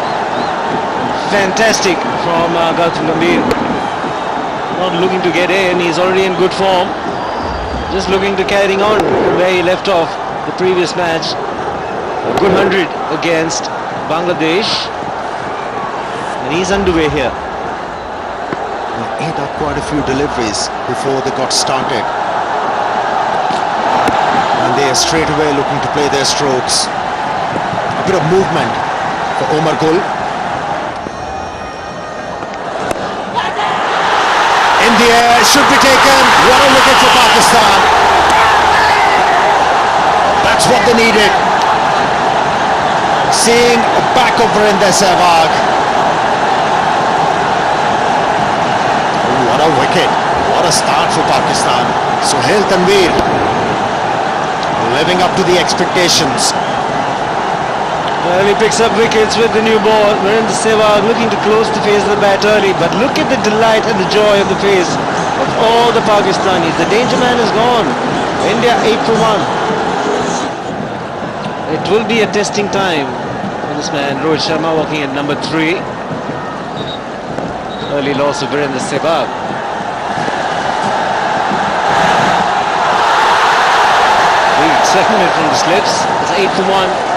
fantastic from Gautam Gambhir. Not looking to get in, he's already in good form. Just looking to carrying on where he left off the previous match. A good 100 against Bangladesh. And he's underway here. They ate up quite a few deliveries before they got started. And they are straight away looking to play their strokes. A bit of movement for Omar Gul. In the air, should be taken. What a wicket for Pakistan. That's what they needed. Seeing a back of Virender Sehwag. What a wicket. What a start for Pakistan. Sohail Tanveer living up to the expectations. Well, he picks up wickets with the new ball. Virender Sehwag looking to close the face of the bat early, but look at the delight and the joy on the face of all the Pakistanis. The danger man is gone. India 8 for 1. It will be a testing time for this man. Rohit Sharma walking at number 3. Early loss of Virender Sehwag. Big segment from the slips. It's 8 for 1.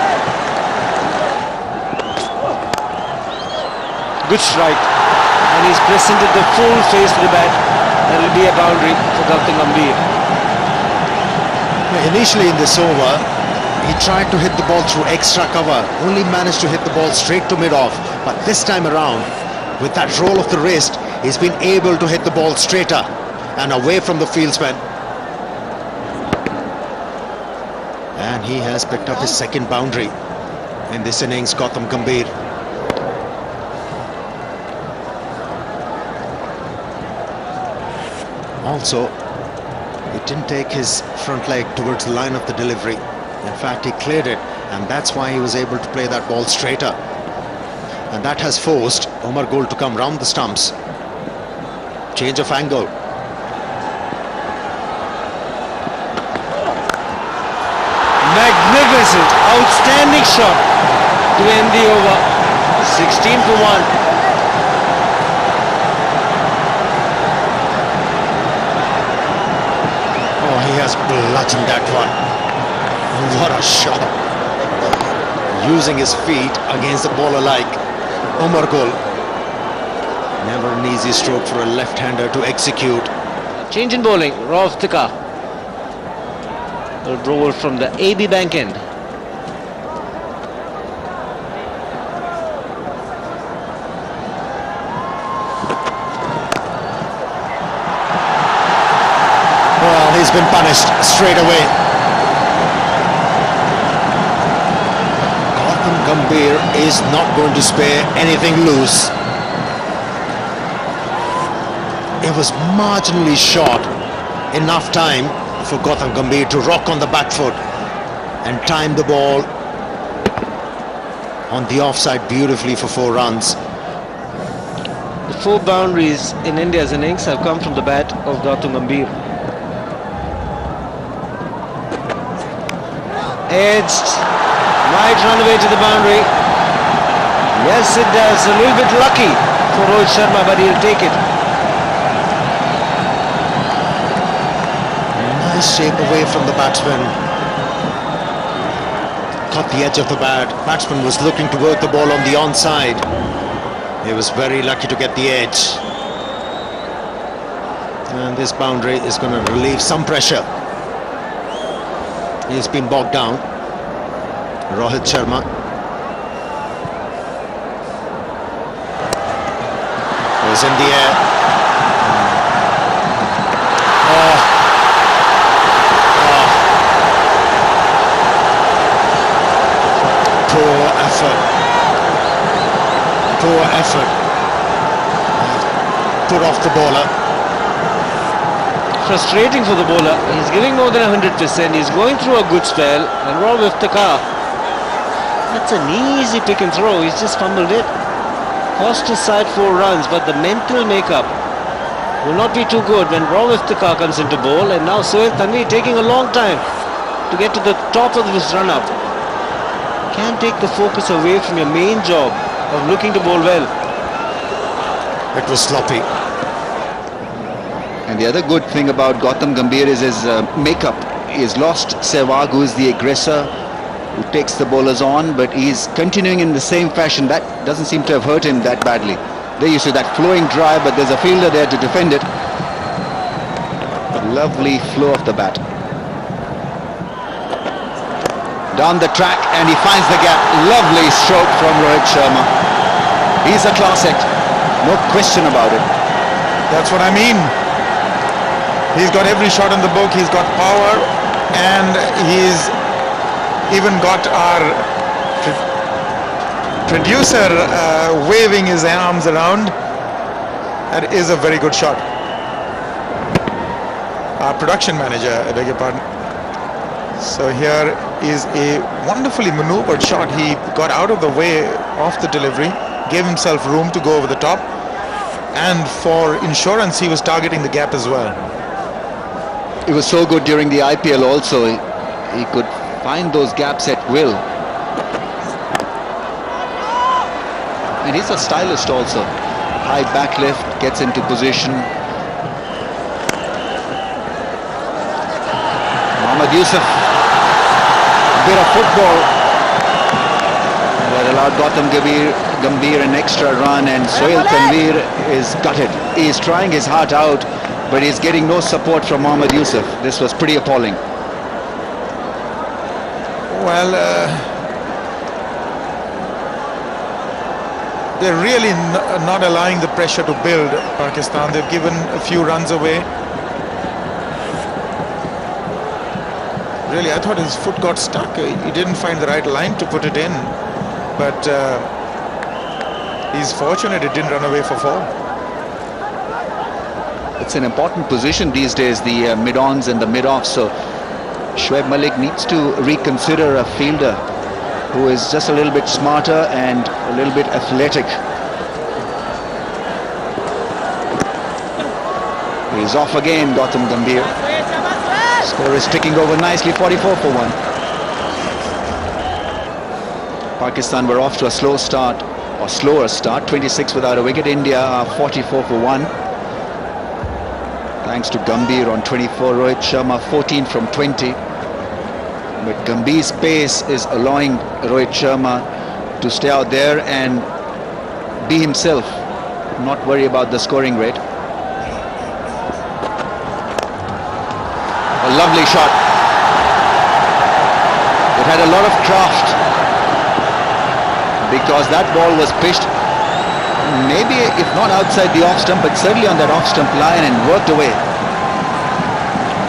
Good strike, and he's presented the full face to the bat. That will be a boundary for Gautam Gambhir. Initially in this over, he tried to hit the ball through extra cover, only managed to hit the ball straight to mid-off. But this time around, with that roll of the wrist, he's been able to hit the ball straighter and away from the fieldsman. And he has picked up his second boundary in this innings, Gautam Gambhir. Also, he didn't take his front leg towards the line of the delivery. In fact, he cleared it, and that's why he was able to play that ball straighter. And that has forced Omar Gul to come round the stumps. Change of angle. Magnificent, outstanding shot to end the over. 16 for 1. He has bludgeoned that one. What a shot. Using his feet against the bowler like Omar Gul. Never an easy stroke for a left-hander to execute. Change in bowling, Rauf Tika. A roll from the AB bank end. He's been punished straight away. Gautam Gambhir is not going to spare anything loose. It was marginally short. Enough time for Gautam Gambhir to rock on the back foot and time the ball on the offside beautifully for 4 runs. The 4 boundaries in India's innings have come from the bat of Gautam Gambhir. Edged, might run away to the boundary. Yes, it does. A little bit lucky for Rohit Sharma, but he'll take it. Nice shape away from the batsman. Caught the edge of the bat. Batsman was looking to work the ball on the onside. He was very lucky to get the edge. And this boundary is going to relieve some pressure. He's been bogged down. Rohit Sharma. Was in the air. effort. Poor effort. Put off the bowler. Frustrating for the bowler. He's giving more than 100%. He's going through a good spell. And Rob Iftikhar, that's an easy pick and throw. He's just fumbled it. Cost his side 4 runs, but the mental makeup will not be too good when Rob Iftikhar comes into bowl. And now Sohail Tanvir taking a long time to get to the top of this run-up. Can't take the focus away from your main job of looking to bowl well. It was sloppy. And the other good thing about Gautam Gambhir is his makeup. He has lost Sehwag, who is the aggressor, who takes the bowlers on, but he's continuing in the same fashion. That doesn't seem to have hurt him that badly. There you see that flowing drive, but there's a fielder there to defend it. Lovely flow of the bat. Down the track, and he finds the gap. Lovely stroke from Rohit Sharma. He's a class act, no question about it. That's what I mean. He's got every shot in the book. He's got power, and he's even got our producer waving his arms around. That is a very good shot. Our production manager, I beg your pardon. So here is a wonderfully maneuvered shot. He got out of the way of the delivery, gave himself room to go over the top, and for insurance he was targeting the gap as well. It was so good during the IPL also. He could find those gaps at will. And he's a stylist also. High back lift, gets into position. Mohammad Yusuf, a bit of football that allowed Gautam Gambhir an extra run, and Sohail Tanvir is gutted. He is trying his heart out, but he's getting no support from Mohammad Yusuf. This was pretty appalling. Well, they're really not allowing the pressure to build, Pakistan. They've given a few runs away. Really, I thought his foot got stuck. He didn't find the right line to put it in. But he's fortunate it didn't run away for 4. It's an important position these days, the mid-ons and the mid-offs. So Shoaib Malik needs to reconsider a fielder who is just a little bit smarter and a little bit athletic. He's off again, Gautam Gambhir. Score is ticking over nicely, 44 for 1. Pakistan were off to a slow start, or slower start, 26 without a wicket. India are 44 for 1. Thanks to Gambhir on 24, Rohit Sharma 14 from 20. But Gambhir's pace is allowing Rohit Sharma to stay out there and be himself, not worry about the scoring rate. A lovely shot. It had a lot of craft, because that ball was pitched maybe if not outside the off stump, but certainly on that off stump line, and worked away.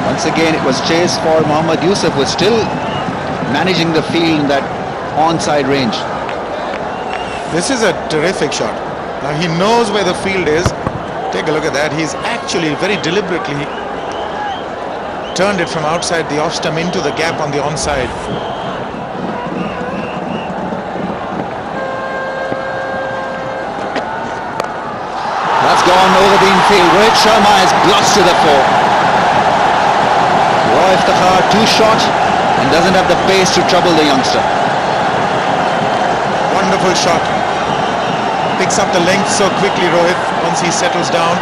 Once again it was chase for Mohammad Yusuf, who was still managing the field in that onside range. This is a terrific shot. Now he knows where the field is. Take a look at that. He's actually very deliberately turned it from outside the off stump into the gap on the onside. That's gone over the infield. Rohit Sharma has blasted the fore. Roy Iftikhar too short and doesn't have the pace to trouble the youngster. Wonderful shot. Picks up the length so quickly, Rohit, once he settles down.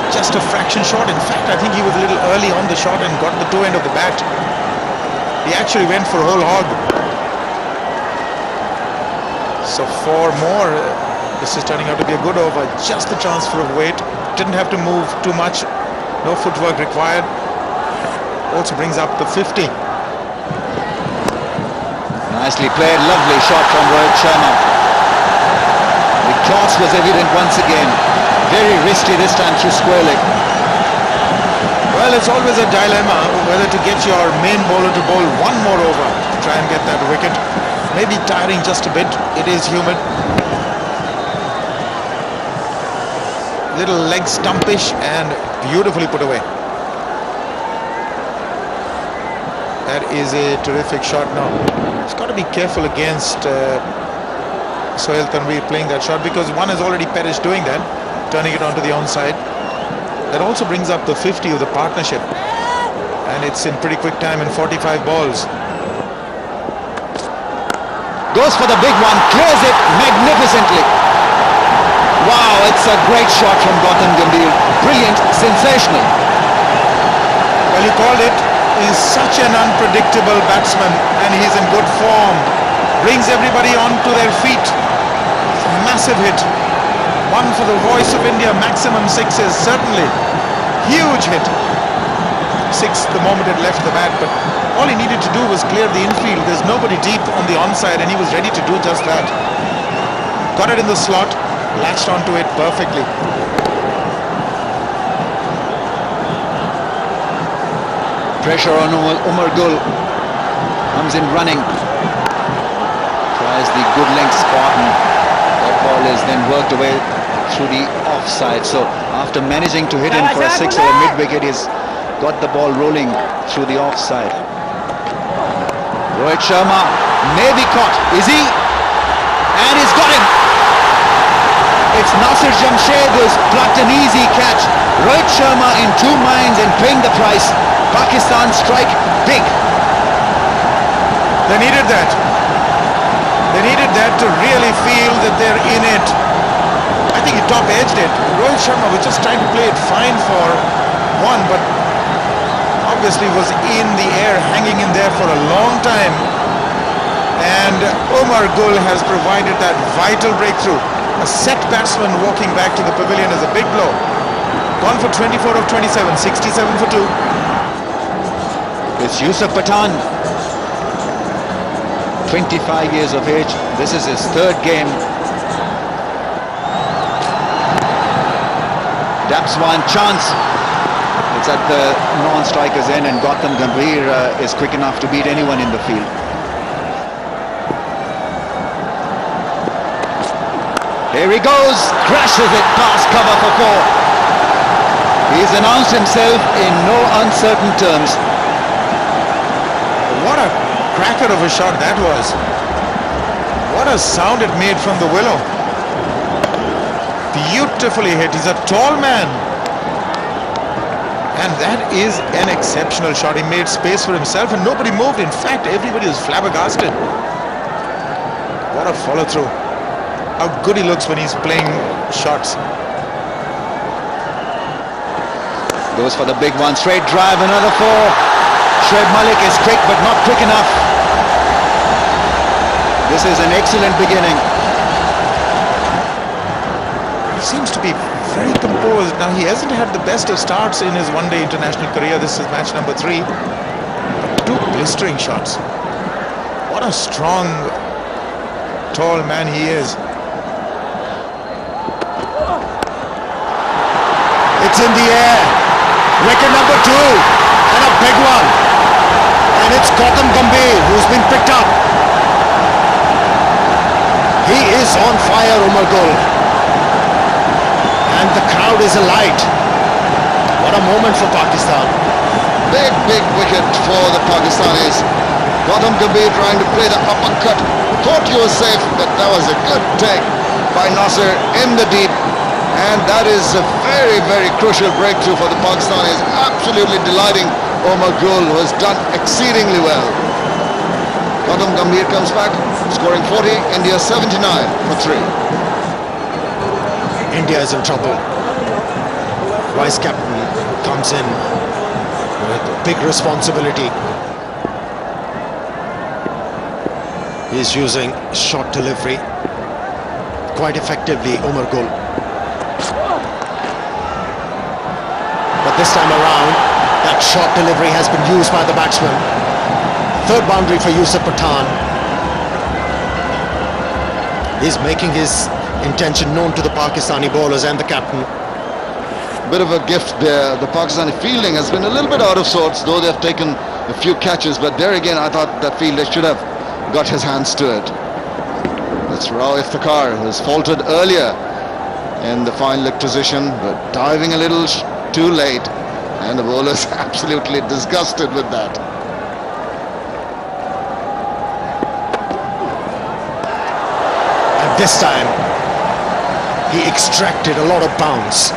Just a fraction short. In fact, I think he was a little early on the shot and got the toe end of the bat. He actually went for whole hog. So 4 more. This is turning out to be a good over. Just the transfer of weight. Didn't have to move too much. No footwork required. Also brings up the 50. Nicely played. Lovely shot from Rohit Sharma. The class was evident once again. Very risky this time through square leg. Well, it's always a dilemma whether to get your main bowler to bowl one more over to try and get that wicket. maybe tiring just a bit. It is humid. Little leg stumpish and beautifully put away. That is a terrific shot now. He's got to be careful against Sohail Tanvir playing that shot, because one has already perished doing that, turning it onto the onside. That also brings up the 50 of the partnership, and it's in pretty quick time in 45 balls. Goes for the big one, clears it magnificently. Wow, it's a great shot from Gautam Gambhir. Brilliant, sensational. Well, you called it. He's such an unpredictable batsman, and he's in good form. Brings everybody onto their feet. It's a massive hit. One for the voice of India, maximum sixes, certainly. Huge hit. Six the moment it left the bat, but all he needed to do was clear the infield. There's nobody deep on the onside, and he was ready to do just that. Got it in the slot, latched onto it perfectly. Pressure on Umar Gul. Comes in running. Tries the good length spot, and that ball is then worked away through the offside. So after managing to hit in for a six over mid-wicket, he's got the ball rolling through the offside. Rohit Sharma may be caught. Is he? And he's got him. It's Nasir Jamshed who's plucked an easy catch. Rohit Sharma in two minds and paying the price. Pakistan strike big. They needed that. They needed that to really feel that they're in it. I think he top-edged it. Rohit Sharma was just trying to play it fine for one, but obviously was in the air, hanging in there for a long time. And Umar Gul has provided that vital breakthrough. A set batsman walking back to the pavilion is a big blow. Gone for 24 of 27, 67 for 2. It's Yusuf Pathan, 25 years of age. This is his third game. Daps one chance. It's at the non-striker's end, and Gautam Gambhir is quick enough to beat anyone in the field. Here he goes, crashes it past cover for 4. He's announced himself in no uncertain terms. What a cracker of a shot that was. What a sound it made from the willow. Beautifully hit. He's a tall man. And that is an exceptional shot. He made space for himself and nobody moved. In fact, everybody was flabbergasted. What a follow through. How good he looks when he's playing shots. Goes for the big one. Straight drive, another 4. Shoaib Malik is quick but not quick enough. This is an excellent beginning. He seems to be very composed. Now he hasn't had the best of starts in his one-day international career. This is match number 3. But 2 blistering shots. What a strong, tall man he is. It's in the air. Wicket number 2. And a big one. And it's Gautam Gambhir who's been picked up. He is on fire, Umar Gul. And the crowd is alight. What a moment for Pakistan. Big wicket for the Pakistanis. Gautam Gambhir trying to play the uppercut. Thought he was safe, but that was a good take by Nasir in the deep. And that is a very crucial breakthrough for the Pakistanis. Absolutely delighting Umar Gul, who has done exceedingly well. Gautam Gambhir comes back, scoring 40, India 79 for 3. India is in trouble. Vice captain comes in with big responsibility. He's using short delivery quite effectively, Umar Gul. But this time around, that short delivery has been used by the batsman. Third boundary for Yusuf Pathan. He's making his intention known to the Pakistani bowlers and the captain. Bit of a gift there. The Pakistani fielding has been a little bit out of sorts, though they've taken a few catches. But there again, I thought that field they should have got his hands to it. It's Rauf Iftikhar, who's faltered earlier in the fine leg position, but diving a little too late, and the bowler's absolutely disgusted with that. And this time, he extracted a lot of bounce.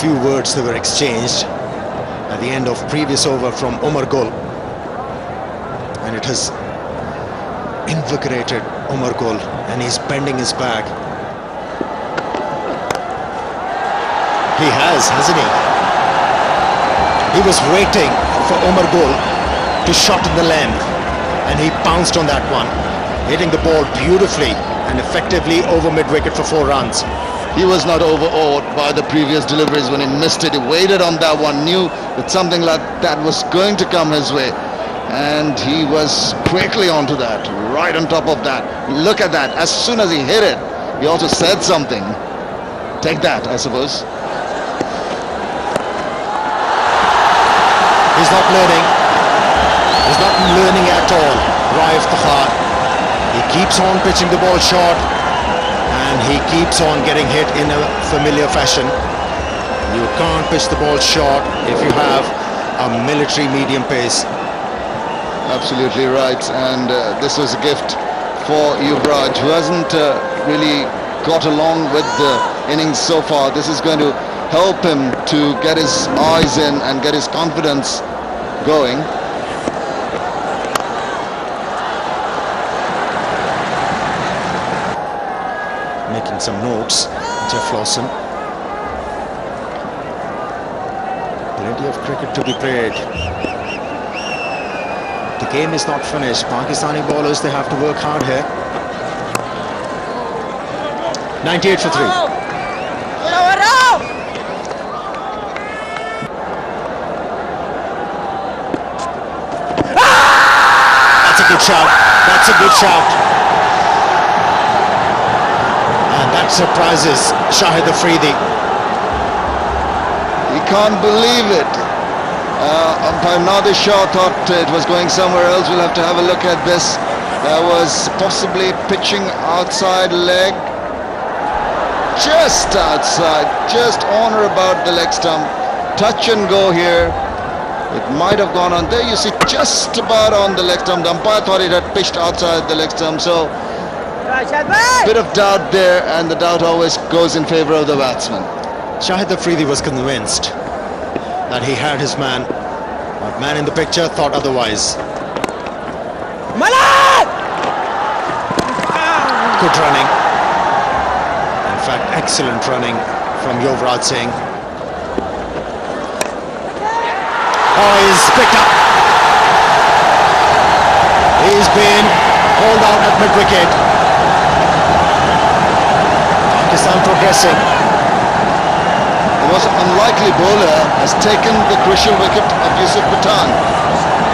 Few words that were exchanged at the end of previous over from Umar Gul, and it has invigorated Umar Gul, and he's bending his back. He has, hasn't he? He was waiting for Umar Gul to shot in the length, and he pounced on that one, hitting the ball beautifully and effectively over mid-wicket for 4 runs. He was not overawed by the previous deliveries when he missed it. He waited on that one, knew that something like that was going to come his way, and he was quickly onto that, right on top of that. Look at that. As soon as he hit it, he also said something. Take that, I suppose. He's not learning. He's not learning at all, Rauf Iftikhar. He keeps on pitching the ball short, and he keeps on getting hit in a familiar fashion. You can't pitch the ball short if you have a military medium pace. Absolutely right, and this was a gift for Yuvraj, who hasn't really got along with the innings so far. This is going to help him to get his eyes in and get his confidence going. Making some notes, Jeff Lawson. Plenty of cricket to be played. The game is not finished. Pakistani bowlers, they have to work hard here. 98 for 3. That's a good shout. That's a good shout. And that surprises Shahid Afridi. He can't believe it. Umpire Nadir Shah thought it was going somewhere else. We'll have to have a look at this. There was possibly pitching outside leg. Just outside, just on or about the leg stump. Touch and go here. It might have gone on there. You see, just about on the leg stump. The umpire thought it had pitched outside the leg stump. So, bit of doubt there, and the doubt always goes in favor of the batsman. Shahid Afridi was convinced that he had his man, but man in the picture thought otherwise. Good running. In fact, excellent running from Yuvraj Singh. Oh, he's picked up. He's been hauled out at mid-wicket. Pakistan progressing. The most unlikely bowler has taken the crucial wicket of Yusuf Pathan.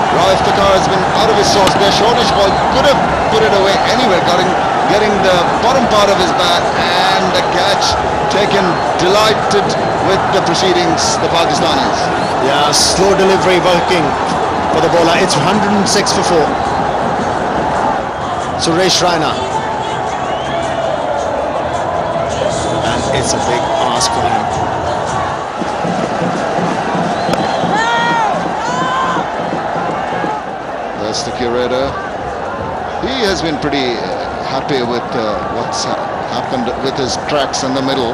Rauf Iftikhar has been out of his sauce there. Shortish ball could have put it away anywhere, getting the bottom part of his bat, and the catch taken. Delighted with the proceedings, the Pakistanis. Yeah, slow delivery working for the bowler. It's 106 for 4. Suresh Raina. And it's a big ask for him. That's the curator. He has been pretty happy with what's happened with his tracks in the middle.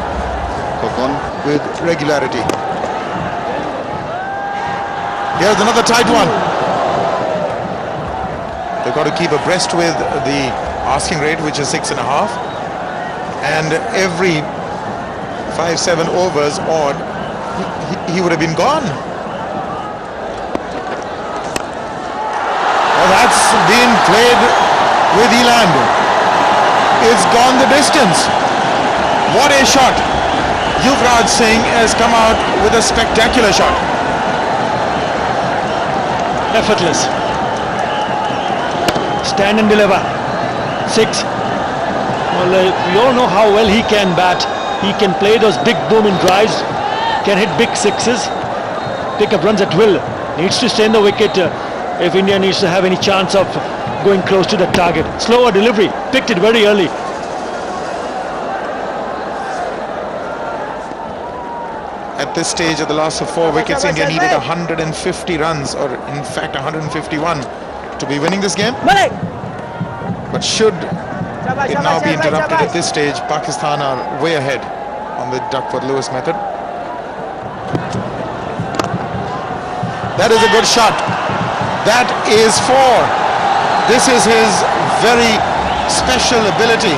Kokon. With regularity. Here's another tight one. They've got to keep abreast with the asking rate, which is 6.5, and every 5-7 overs odd, he would have been gone. Well, that's been played with Eland. It's gone the distance. What a shot. Yuvraj Singh has come out with a spectacular shot. Effortless. Stand and deliver. 6. Well, we all know how well he can bat. He can play those big booming drives, can hit big sixes, pick up runs at will. Needs to stay in the wicket. if India needs to have any chance of going close to the target. Slower delivery, picked it very early. At this stage, at the last of 4 wickets, India needed 150 runs, or in fact 151, to be winning this game. But should it now be interrupted at this stage, Pakistan are way ahead on the Duckworth-Lewis method. That is a good shot. That is 4. This is his very special ability.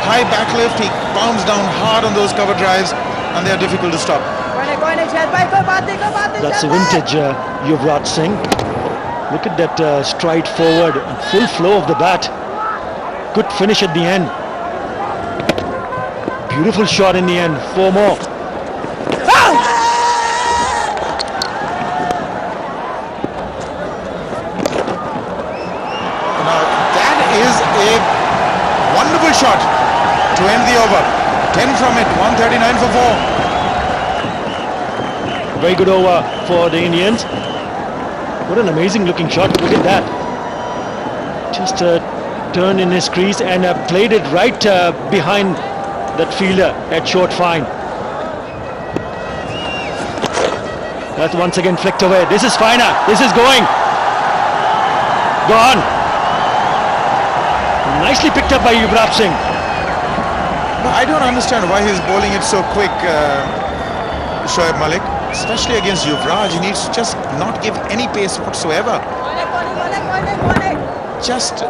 High backlift, he pounds down hard on those cover drives, and they are difficult to stop. That's a vintage Yuvraj Singh. Look at that stride forward, full flow of the bat. Good finish at the end. Beautiful shot in the end. 4 more. Now that is a wonderful shot to end the over. 10 from it, 139 for 4. Very good over for the Indians. What an amazing looking shot. Look at that. Just turned in his crease and played it right behind that fielder at short fine. That's once again flicked away. This is finer. This is going. Gone. Nicely picked up by Yuvraj Singh. I don't understand why he's bowling it so quick, Shoaib Malik. Especially against Yuvraj, he needs to just not give any pace whatsoever. Just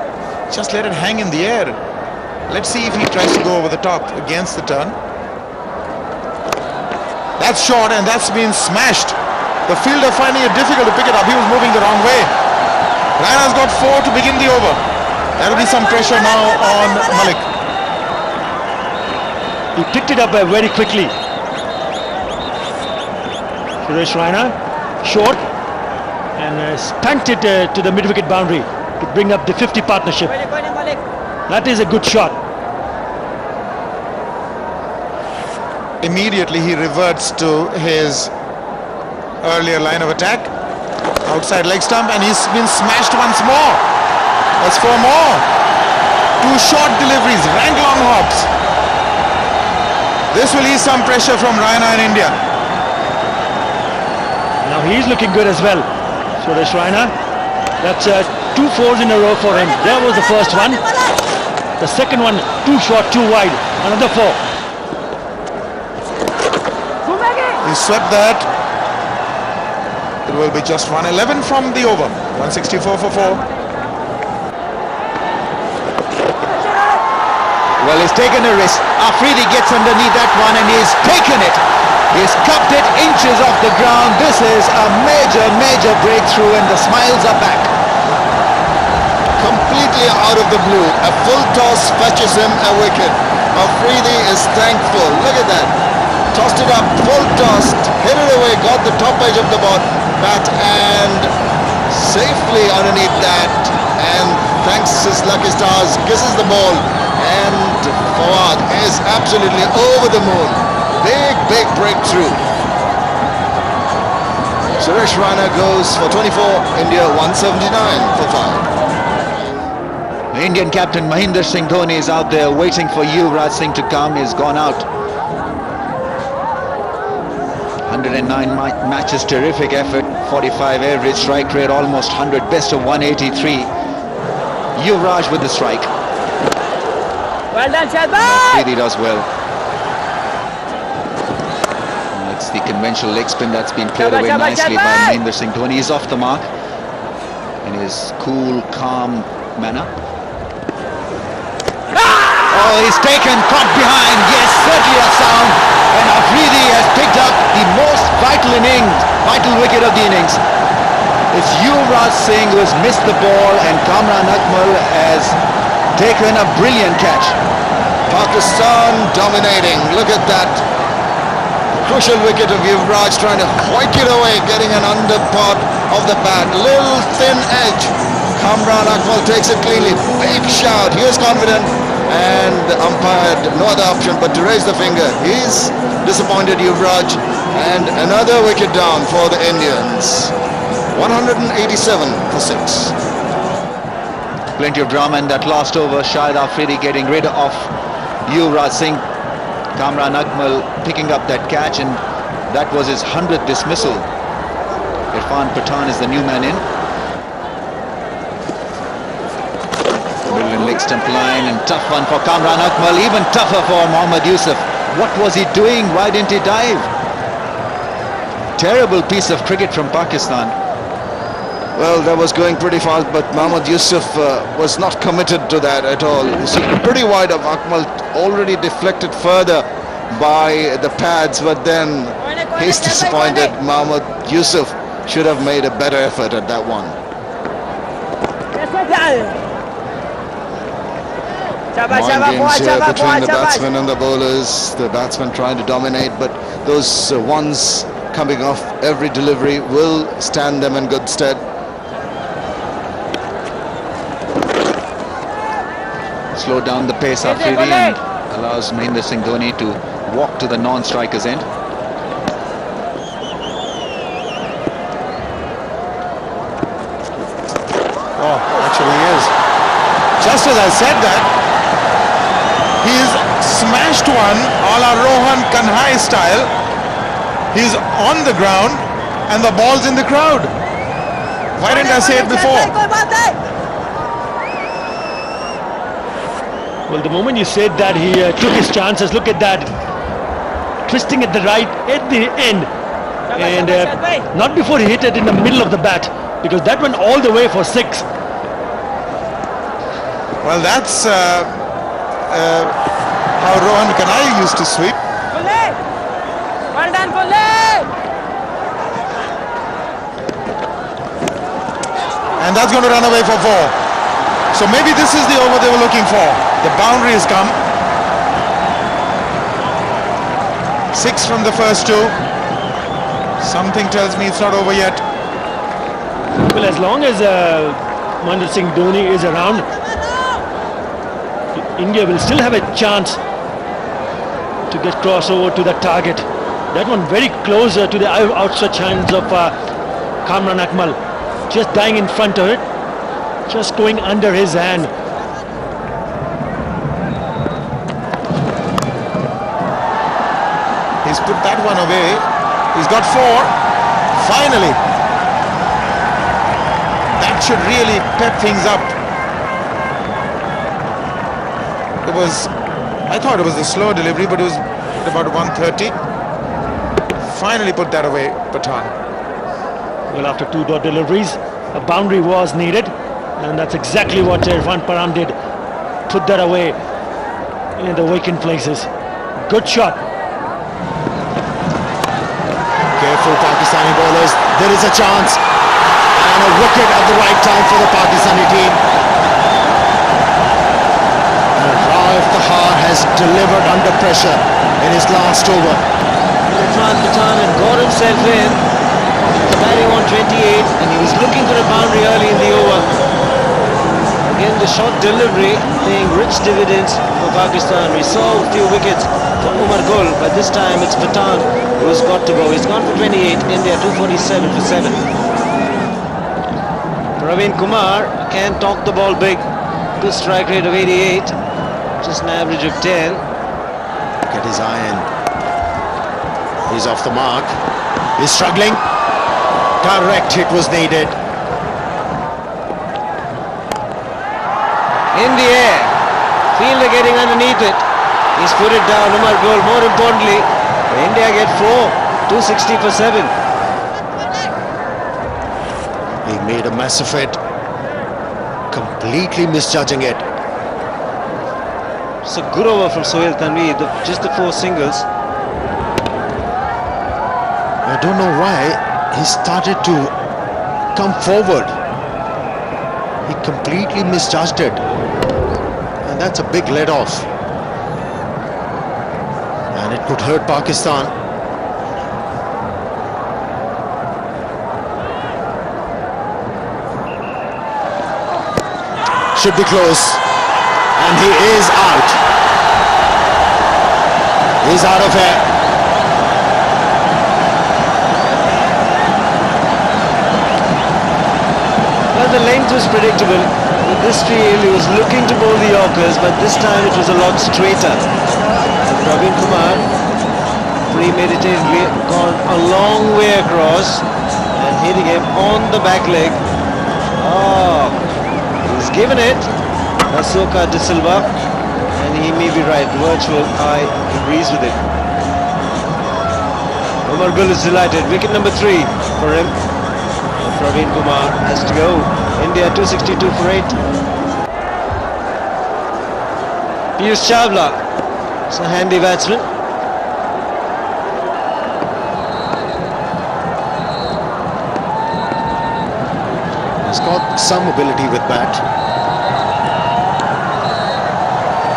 let it hang in the air. Let's see if he tries to go over the top against the turn. That's short, and that's been smashed. The fielder finding it difficult to pick it up. He was moving the wrong way. Raina's got 4 to begin the over. That'll be some pressure now on Malik. He picked it up very quickly. Suresh Raina, short, and spanked it to the mid-wicket boundary to bring up the 50 partnership. That is a good shot. Immediately he reverts to his earlier line of attack. Outside leg stump, and he's been smashed once more. That's 4 more. 2 short deliveries, rank long hops. This will ease some pressure from Raina in India. Now he's looking good as well. Suresh Raina. That's 2 4s in a row for him. There was the first one. The second one, too short, too wide. Another 4. He swept that. It will be just 111 from the over. 164 for 4. Well, he's taken a risk. Afridi gets underneath that one and he's taken it. He's cupped it inches off the ground. This is a major breakthrough, and the smiles are back. Completely out of the blue. A full toss fetches him a wicket. Afridi is thankful. Look at that. Tossed it up, full tossed, hit it away, got the top edge of the bat and safely underneath that, and thanks his lucky stars, kisses the ball, and Fawad is absolutely over the moon. Big breakthrough. Suresh Raina goes for 24, India 179 for 5. The Indian captain Mahendra Singh Dhoni is out there waiting for Yuvraj Singh to come. He's gone out. 109 matches, terrific effort, 45 average strike rate, almost 100, best of 183. Yuvraj with the strike. Well done, Shahbaz! He does well. It's the conventional leg spin that's been played away nicely by Mahendra Singh Dhoni. He's off the mark in his cool, calm manner. Oh, he's taken, caught behind. Yes, certainly a sound. And Afridi has picked up the most vital wicket of the innings. It's Yuvraj Singh who has missed the ball, and Kamran Akmal has taken a brilliant catch. Pakistan dominating. Look at that. Crucial wicket of Yuvraj trying to hoik it away, getting an under part of the bat. Little thin edge. Kamran Akmal takes it cleanly. Big shout. He was confident, and the umpire had no other option but to raise the finger. He's disappointed, Yuvraj, and another wicket down for the Indians. 187 for 6. Plenty of drama in that last over. Shahid Afridi getting rid of Yuvraj Singh. Kamran Akmal picking up that catch, and that was his 100th dismissal. Irfan Pathan is the new man in. Middle and leg stump line, and tough one for Kamran Akmal, even tougher for Mohammad Yusuf. What was he doing? Why didn't he dive? Terrible piece of cricket from Pakistan. Well, that was going pretty fast, but Mohammad Yusuf was not committed to that at all. You see, pretty wide of Akmal, already deflected further by the pads, but then he's disappointed. Mohammad Yusuf should have made a better effort at that one. Mind games here between the batsmen and the bowlers. The batsmen trying to dominate, but those ones coming off every delivery will stand them in good stead. Slow down the pace Afridi and allows Mahendra Singh Dhoni to walk to the non-striker's end. Oh, actually he is. Just as I said that, he's smashed one a la Rohan Kanhai style. He's on the ground and the ball's in the crowd. Why didn't I say it before? Well, the moment you said that, he took his chances. Look at that. Twisting at the right, at the end. And not before he hit it in the middle of the bat, because that went all the way for 6. Well, that's how Rohan Kanhai used to sweep. Well done, Fulle! And that's going to run away for 4. So maybe this is the over they were looking for. The boundary has come. 6 from the first 2. Something tells me it's not over yet. Well, as long as Mahendra Singh Dhoni is around, India will still have a chance to get crossover to the target. That one very close to the outstretched hands of Kamran Akmal. Just dying in front of it. Just going under his hand. He's put that one away. He's got 4. Finally. That should really pep things up. I thought it was a slow delivery, but it was at about 130. Finally put that away, Pathan. Well, after 2 dot deliveries, a boundary was needed. And that's exactly what Irfan Pathan did. Put that away in the vacant places. Good shot. Careful Pakistani bowlers. There is a chance. And a wicket at the right time for the Pakistani team. Raif Tahar has delivered under pressure in his last over. Irfan Pathan had got himself in. He's batting on 28 and he was looking for a boundary early in the over. Again, the short delivery paying rich dividends for Pakistan. We saw a few wickets for Umar Gul, but this time it's Pathan who's got to go. He's gone for 28, India 247 for 7. Praveen Kumar can talk the ball big. Good strike rate of 88, just an average of 10. Look at his iron. He's off the mark. He's struggling. Direct hit was needed. In the air, fielder getting underneath it. He's put it down. Umar Gul, more importantly, India get 4, 260 for 7. He made a mess of it, completely misjudging it. It's a good over from Sohail Tanvi, just the 4 singles. I don't know why he started to come forward. He completely misjudged it. And that's a big let off. And it could hurt Pakistan. Should be close. And he is out. He's out of here. the length was predictable. With this field, he was looking to bowl the Yorkers, but this time it was a lot straighter. Praveen Kumar premeditatedly gone a long way across and hitting him on the back leg. Oh, he's given it. Asoka De Silva, and he may be right. Virtual eye agrees with it. Umar Gul is delighted. Wicket number 3 for him. And Praveen Kumar has to go. India 262 for 8. Piyush Chawla is a handy batsman. He's got some ability with bat.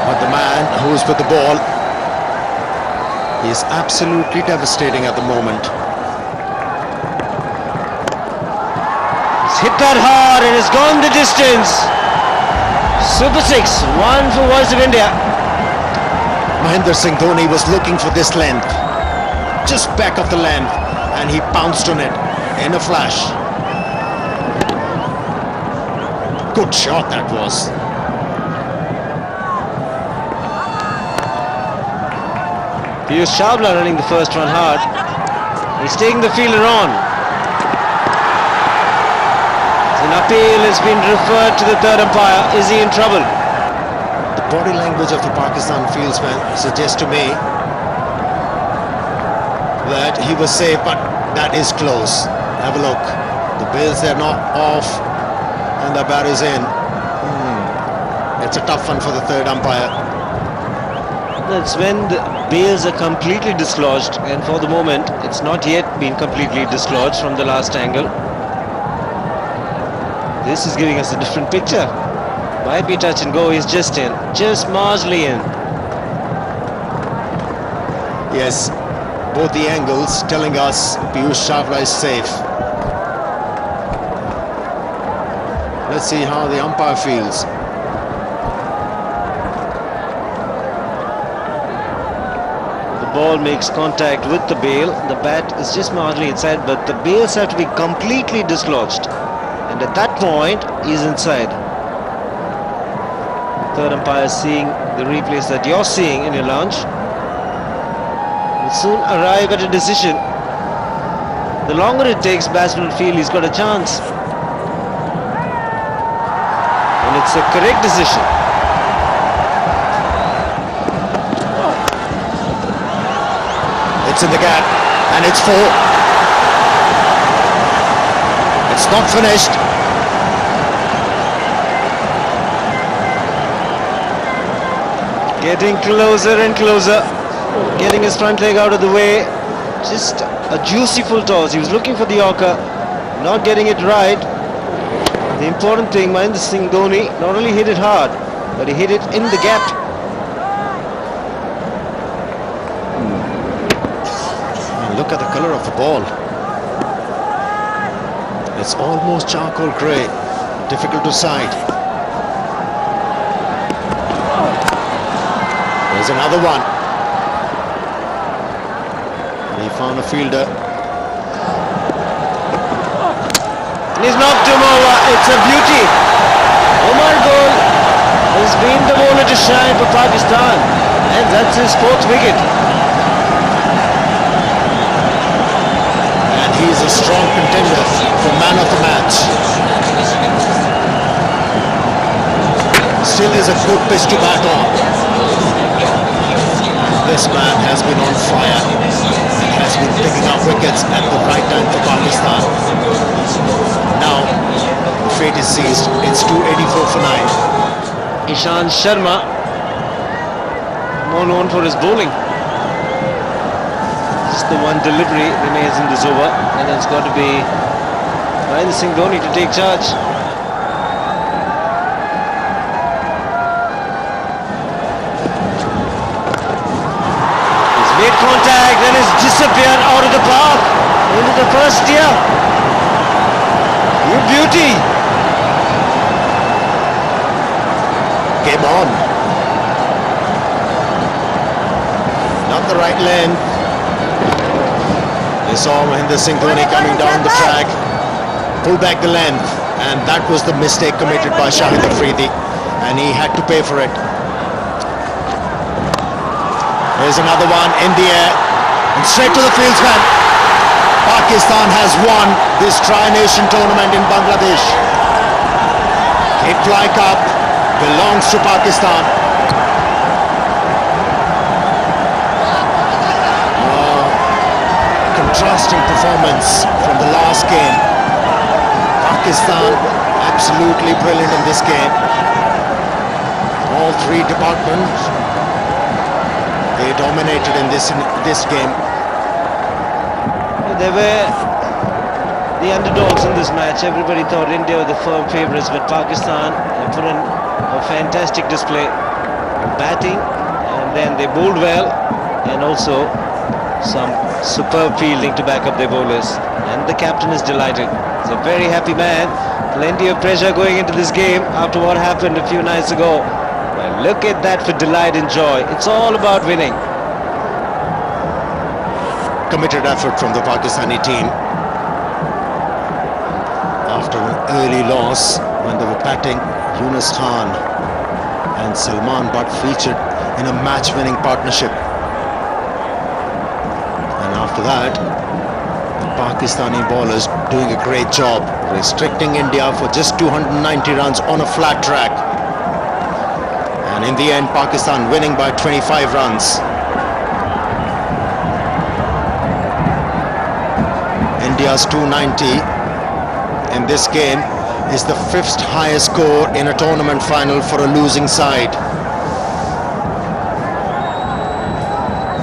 But the man who's with the ball, he is absolutely devastating at the moment. He's hit that hard and it's gone the distance. Super 6, 1 for Voice of India. Mahendra Singh Dhoni was looking for this length, just back of the length, and he pounced on it in a flash. Good shot that was. Piyush Chawla running the first one hard. He's taking the fielder on. An appeal has been referred to the third umpire. Is he in trouble? The body language of the Pakistan fieldsman suggests to me that he was safe, but that is close. Have a look. The bails are not off and the bat is in. It's a tough one for the third umpire. That's when the bails are completely dislodged, and for the moment it's not yet been completely dislodged from the last angle. This is giving us a different picture. Might be touch and go. He's just in, just marginally in. Yes, both the angles telling us Piyush Chawla is safe. Let's see how the umpire feels. The ball makes contact with the bail. The bat is just marginally inside, but the bails have to be completely dislodged. And at that point, he's inside. Third umpire is seeing the replays that you're seeing in your lounge. Will soon arrive at a decision. The longer it takes, batsman will feel he's got a chance. And it's a correct decision. It's in the gap and it's 4. It's not finished. Getting closer and closer. Getting his front leg out of the way. Just a juicy full toss. He was looking for the Yorker, not getting it right. The important thing, Mahendra Singh Dhoni not only hit it hard, but he hit it in the gap. Look at the color of the ball. It's almost charcoal grey. Difficult to sight. There's another one. He found a fielder. And he's knocked him over. It's a beauty. Umar Gul has been the bowler to shine for Pakistan, and that's his 4th wicket. He's a strong contender for man of the match. Still is a good pitch to bat on. This man has been on fire. Has been picking up wickets at the right time for Pakistan. Now, fate is seized. It's 284 for 9. Ishan Sharma, more known for his bowling. Just the one delivery remains in this over, and it's got to be Mahendra Singh Dhoni to take charge. He's made contact and has disappeared out of the park into the first tier. You beauty. Game on. Not the right length. They saw Mahendra Singh Dhoni coming down the track. Pull back the length. and that was the mistake committed by Shahid Afridi, and he had to pay for it. Here's another one in the air, and straight to the fieldsman. Pakistan has won this Tri-Nation tournament in Bangladesh. Kitply Cup belongs to Pakistan. Contrasting performance from the last game. Pakistan absolutely brilliant in this game. All three departments, they dominated in this game. They were the underdogs in this match. Everybody thought India were the firm favourites, but Pakistan put in a fantastic display, batting, and then they bowled well, and also some superb fielding to back up their bowlers. And the captain is delighted. He's a very happy man. Plenty of pressure going into this game after what happened a few nights ago. Well, look at that for delight and joy. It's all about winning. Committed effort from the Pakistani team after an early loss when they were batting. Yunus Khan and Salman Butt featured in a match-winning partnership, and after that the Pakistani bowlers doing a great job restricting India for just 290 runs on a flat track, and in the end Pakistan winning by 25 runs. India's 290 in this game is the 5th highest score in a tournament final for a losing side.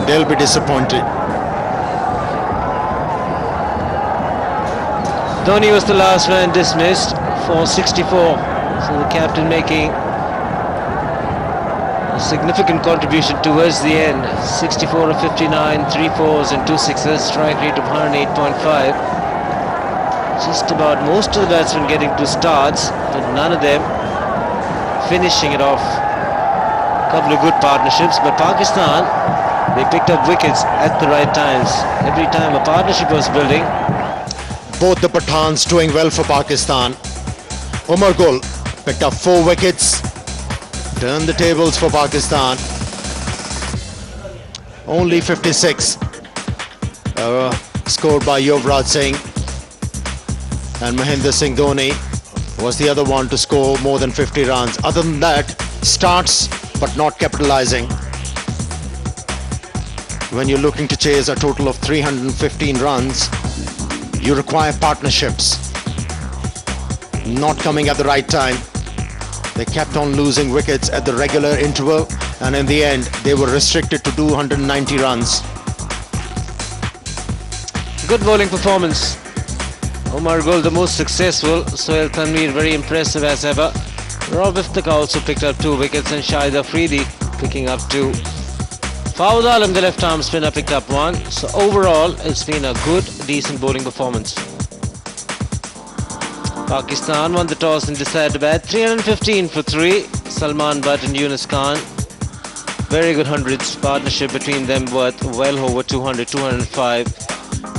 They'll be disappointed. Dhoni was the last man dismissed for 64. So the captain making a significant contribution towards the end. 64 of 59, 3 fours and 2 sixes, strike rate of 108.5. Just about most of the batsmen getting 2 starts, but none of them finishing it off. A couple of good partnerships, but Pakistan, they picked up wickets at the right times. Every time a partnership was building. Both the Pathans doing well for Pakistan. Umar Gul picked up 4 wickets, turned the tables for Pakistan. Only 56 scored by Yuvraj Singh, and Mahendra Singh Dhoni was the other one to score more than 50 runs. Other than that, starts but not capitalizing. When you're looking to chase a total of 315 runs, you require partnerships. Not coming at the right time. They kept on losing wickets at the regular interval, and in the end they were restricted to 290 runs. Good bowling performance. Umar Gul the most successful, Sohail Tanveer very impressive as ever. Rob Iftaka also picked up 2 wickets, and Shahid Afridi picking up 2. Fawad Alam, the left arm spinner, picked up 1. So overall it's been a good, decent bowling performance. Pakistan won the toss and decided to bat. 315 for 3. Salman Butt and Yunus Khan. Very good hundreds. Partnership between them worth well over 200, 205.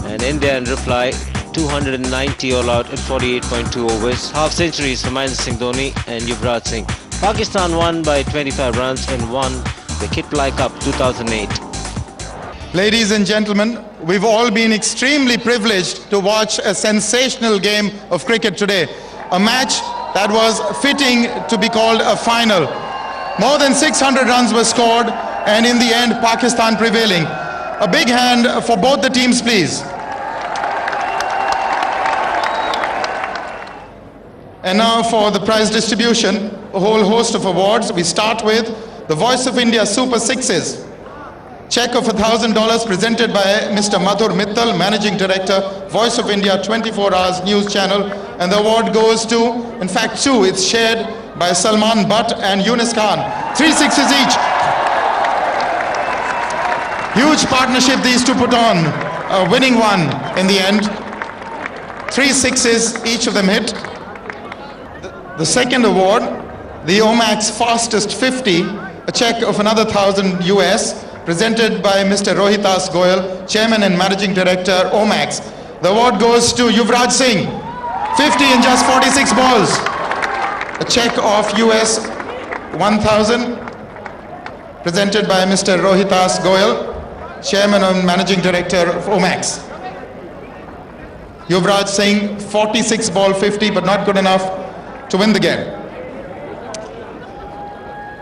And India in reply, 290 all out at 48.2 overs. Half centuries for Mahendra Singh Dhoni and Yuvraj Singh. Pakistan won by 25 runs and won the Kitply Cup 2008. Ladies and gentlemen, we've all been extremely privileged to watch a sensational game of cricket today. A match that was fitting to be called a final. More than 600 runs were scored, and in the end, Pakistan prevailing. A big hand for both the teams, please. And now for the prize distribution, a whole host of awards. We start with the Voice of India Super Sixes. Check of $1,000 presented by Mr. Madhur Mittal, Managing Director, Voice of India 24 Hours News Channel. And the award goes to, in fact 2, it's shared by Salman Butt and Yunus Khan. 3 sixes each. Huge partnership these two put on, a winning one in the end. 3 sixes, each of them hit. The second award, the Omax Fastest 50, a check of another 1,000 US, presented by Mr. Rohitas Goyal, Chairman and Managing Director, Omax. The award goes to Yuvraj Singh. 50 in just 46 balls. A check of US 1,000 presented by Mr. Rohitas Goyal, Chairman and Managing Director of Omax. Yuvraj Singh, 46 ball 50, but not good enough to win the game.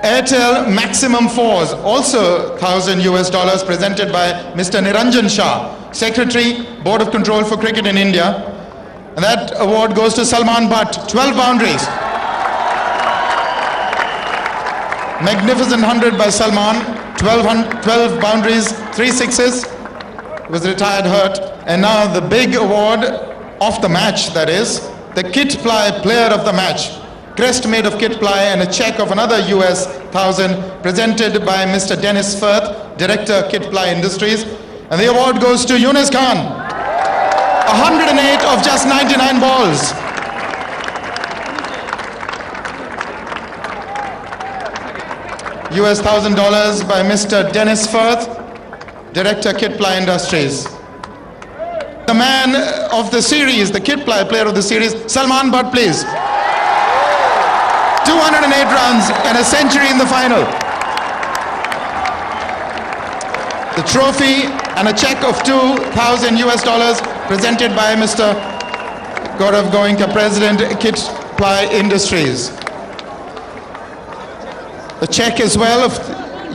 Airtel Maximum Fours, also 1,000 US dollars, presented by Mr. Niranjan Shah, Secretary, Board of Control for Cricket in India. And that award goes to Salman Butt, 12 boundaries. Magnificent 100 by Salman, 12 boundaries, 3 sixes. He was retired hurt. And now the big award of the match, that is, the Kitply Player of the Match. Crest made of Kitply and a check of another US 1,000 presented by Mr. Dennis Firth, Director, Kitply Industries. And the award goes to Yunus Khan. 108 of just 99 balls. US $1,000 by Mr. Dennis Firth, Director, Kitply Industries. The man of the series, the Kitply Player of the series, Salman Butt, please. 208 runs and a century in the final. The trophy and a check of 2,000 US dollars presented by Mr. Gaurav Goenka, President, Kitply Industries. A check as well of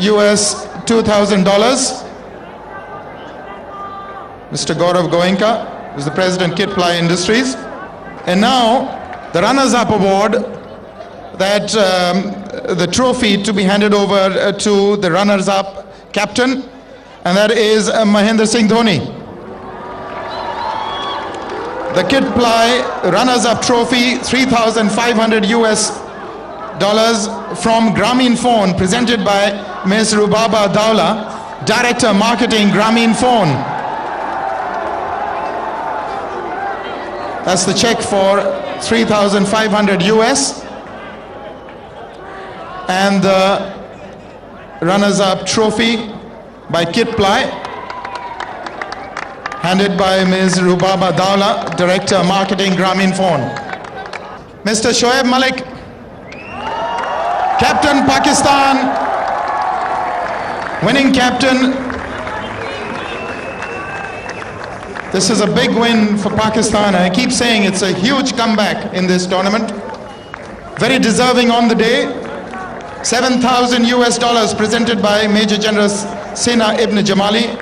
US $2,000. Mr. Gaurav Goenka, who's the President, Kitply Industries. And now the Runners-Up Award, that the trophy to be handed over to the runners-up captain, and that is Mahendra Singh Dhoni. The Kitply runners-up trophy, 3,500 US dollars from Grameen Phone, presented by Ms. Rubaba Dawla, Director Marketing, Grameen Phone. That's the check for 3,500 US. And the runners-up trophy by Kitply, handed by Ms. Rubaba Dawla, Director Marketing, Grameen Phone. Mr. Shoaib Malik, Captain Pakistan, winning captain. This is a big win for Pakistan. I keep saying it's a huge comeback in this tournament. Very deserving on the day. 7,000 US dollars presented by Major General Sina Ibn Jamali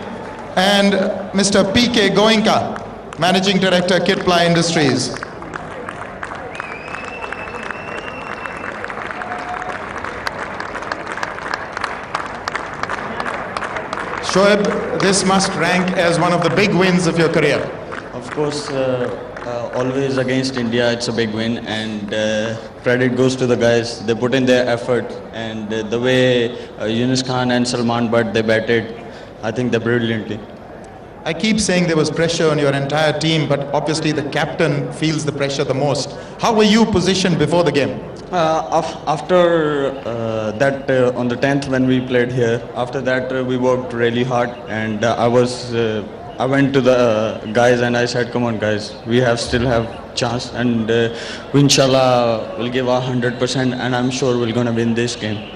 and Mr. P.K. Goenka, Managing Director, Kitply Industries. Shoaib, this must rank as one of the big wins of your career. Of course, always against India, it's a big win, and credit goes to the guys. They put in their effort, and the way Yunus Khan and Salman Butt, they batted, I think they're brilliantly. I keep saying there was pressure on your entire team, but obviously the captain feels the pressure the most. How were you positioned before the game? After that, on the 10th when we played here, after that we worked really hard, and I went to the guys and I said, come on guys, we still have chance, and we inshallah will give our 100%, and I'm sure we're going to win this game.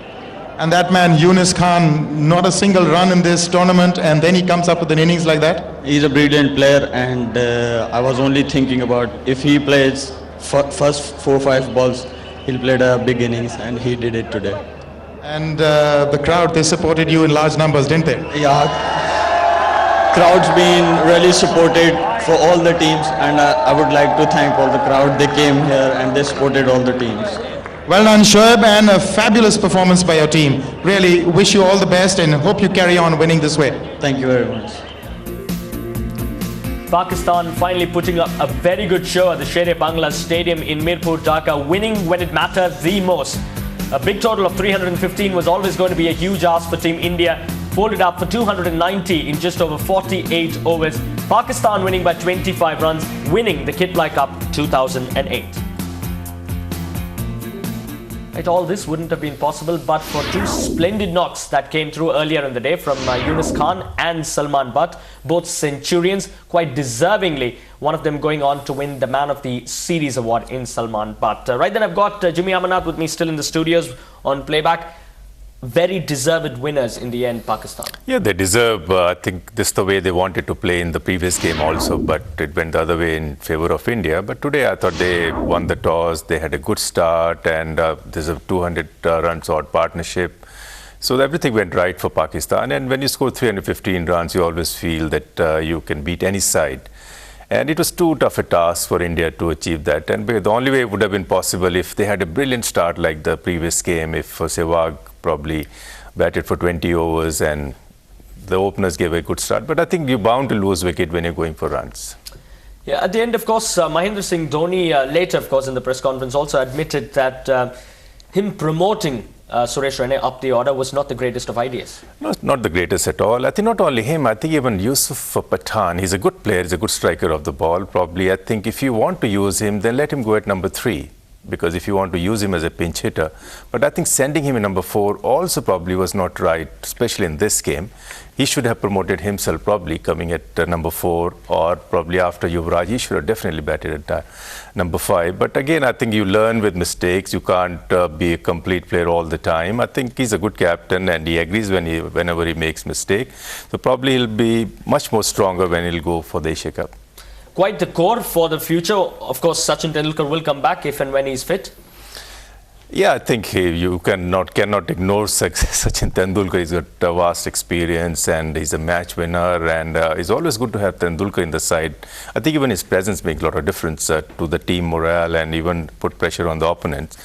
And that man, Yunus Khan, not a single run in this tournament, and then he comes up with an innings like that? He's a brilliant player, and I was only thinking about if he plays first 4-5 balls, he'll play a big innings, and he did it today. And the crowd, they supported you in large numbers, didn't they? Yeah. Crowd's been really supported for all the teams, and I would like to thank all the crowd. They came here and they supported all the teams. Well done, Shoaib, and a fabulous performance by your team. Really wish you all the best and hope you carry on winning this way. Thank you very much. Pakistan finally putting up a very good show at the Sher-e-Bangla Stadium in Mirpur, Dhaka, winning when it mattered the most. A big total of 315 was always going to be a huge ask for Team India. Folded up for 290 in just over 48 overs. Pakistan winning by 25 runs, winning the Kitply Cup 2008. Right, all this wouldn't have been possible but for two splendid knocks that came through earlier in the day from Yunus Khan and Salman Butt, both centurions, quite deservingly, one of them going on to win the Man of the Series award in Salman Butt. Right then, I've got Jimmy Amanat with me still in the studios on playback. Very deserved winners in the end, Pakistan. Yeah, they deserve. I think this is the way they wanted to play in the previous game also, but it went the other way in favor of India. But today I thought they won the toss, they had a good start, and there's a 200 runs odd partnership. So everything went right for Pakistan. And when you score 315 runs, you always feel that you can beat any side. And it was too tough a task for India to achieve that. And the only way it would have been possible if they had a brilliant start like the previous game, if Sehwag probably batted for 20 overs and the openers gave a good start. But I think you're bound to lose wicket when you're going for runs. Yeah, at the end, of course, Mahendra Singh Dhoni later, of course, in the press conference also admitted that him promoting Suresh Raina up the order was not the greatest of ideas. No, not the greatest at all. I think not only him, I think even Yusuf Pathan, he's a good player, he's a good striker of the ball. Probably, I think if you want to use him, then let him go at number 3. Because if you want to use him as a pinch hitter. But I think sending him in number 4 also probably was not right, especially in this game. He should have promoted himself probably coming at number 4, or probably after Yuvraj, he should have definitely batted at number 5. But again, I think you learn with mistakes. You can't be a complete player all the time. I think he's a good captain and he agrees whenever he makes mistake. So probably he'll be much more stronger when he'll go for the Asia Cup. Quite the core for the future. Of course, Sachin Tendulkar will come back if and when he's fit. Yeah, I think you cannot ignore Sachin Tendulkar. He's got a vast experience and he's a match winner, and it's always good to have Tendulkar in the side. I think even his presence makes a lot of difference to the team morale and even put pressure on the opponents.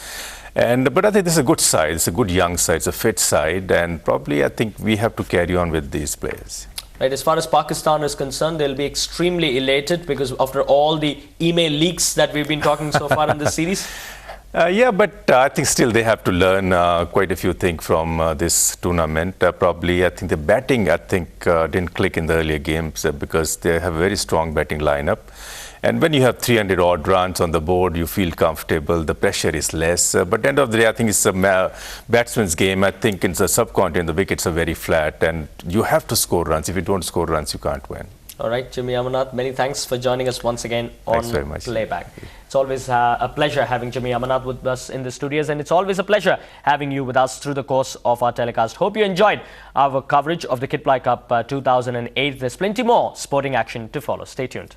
But I think this is a good side. It's a good young side. It's a fit side, and probably I think we have to carry on with these players. Right, as far as Pakistan is concerned, they'll be extremely elated because after all the email leaks that we've been talking so far in this series. Yeah, but I think still they have to learn quite a few things from this tournament. Probably, I think the batting, didn't click in the earlier games because they have a very strong batting lineup. And when you have 300 odd runs on the board, you feel comfortable. The pressure is less. But at the end of the day, I think it's a batsman's game. I think in the subcontinent, the wickets are very flat, and you have to score runs. If you don't score runs, you can't win. All right, Jimmy Amanat, many thanks for joining us once again on Playback. It's always a pleasure having Jimmy Amanat with us in the studios, and it's always a pleasure having you with us through the course of our telecast. Hope you enjoyed our coverage of the Kitply Cup 2008. There's plenty more sporting action to follow. Stay tuned.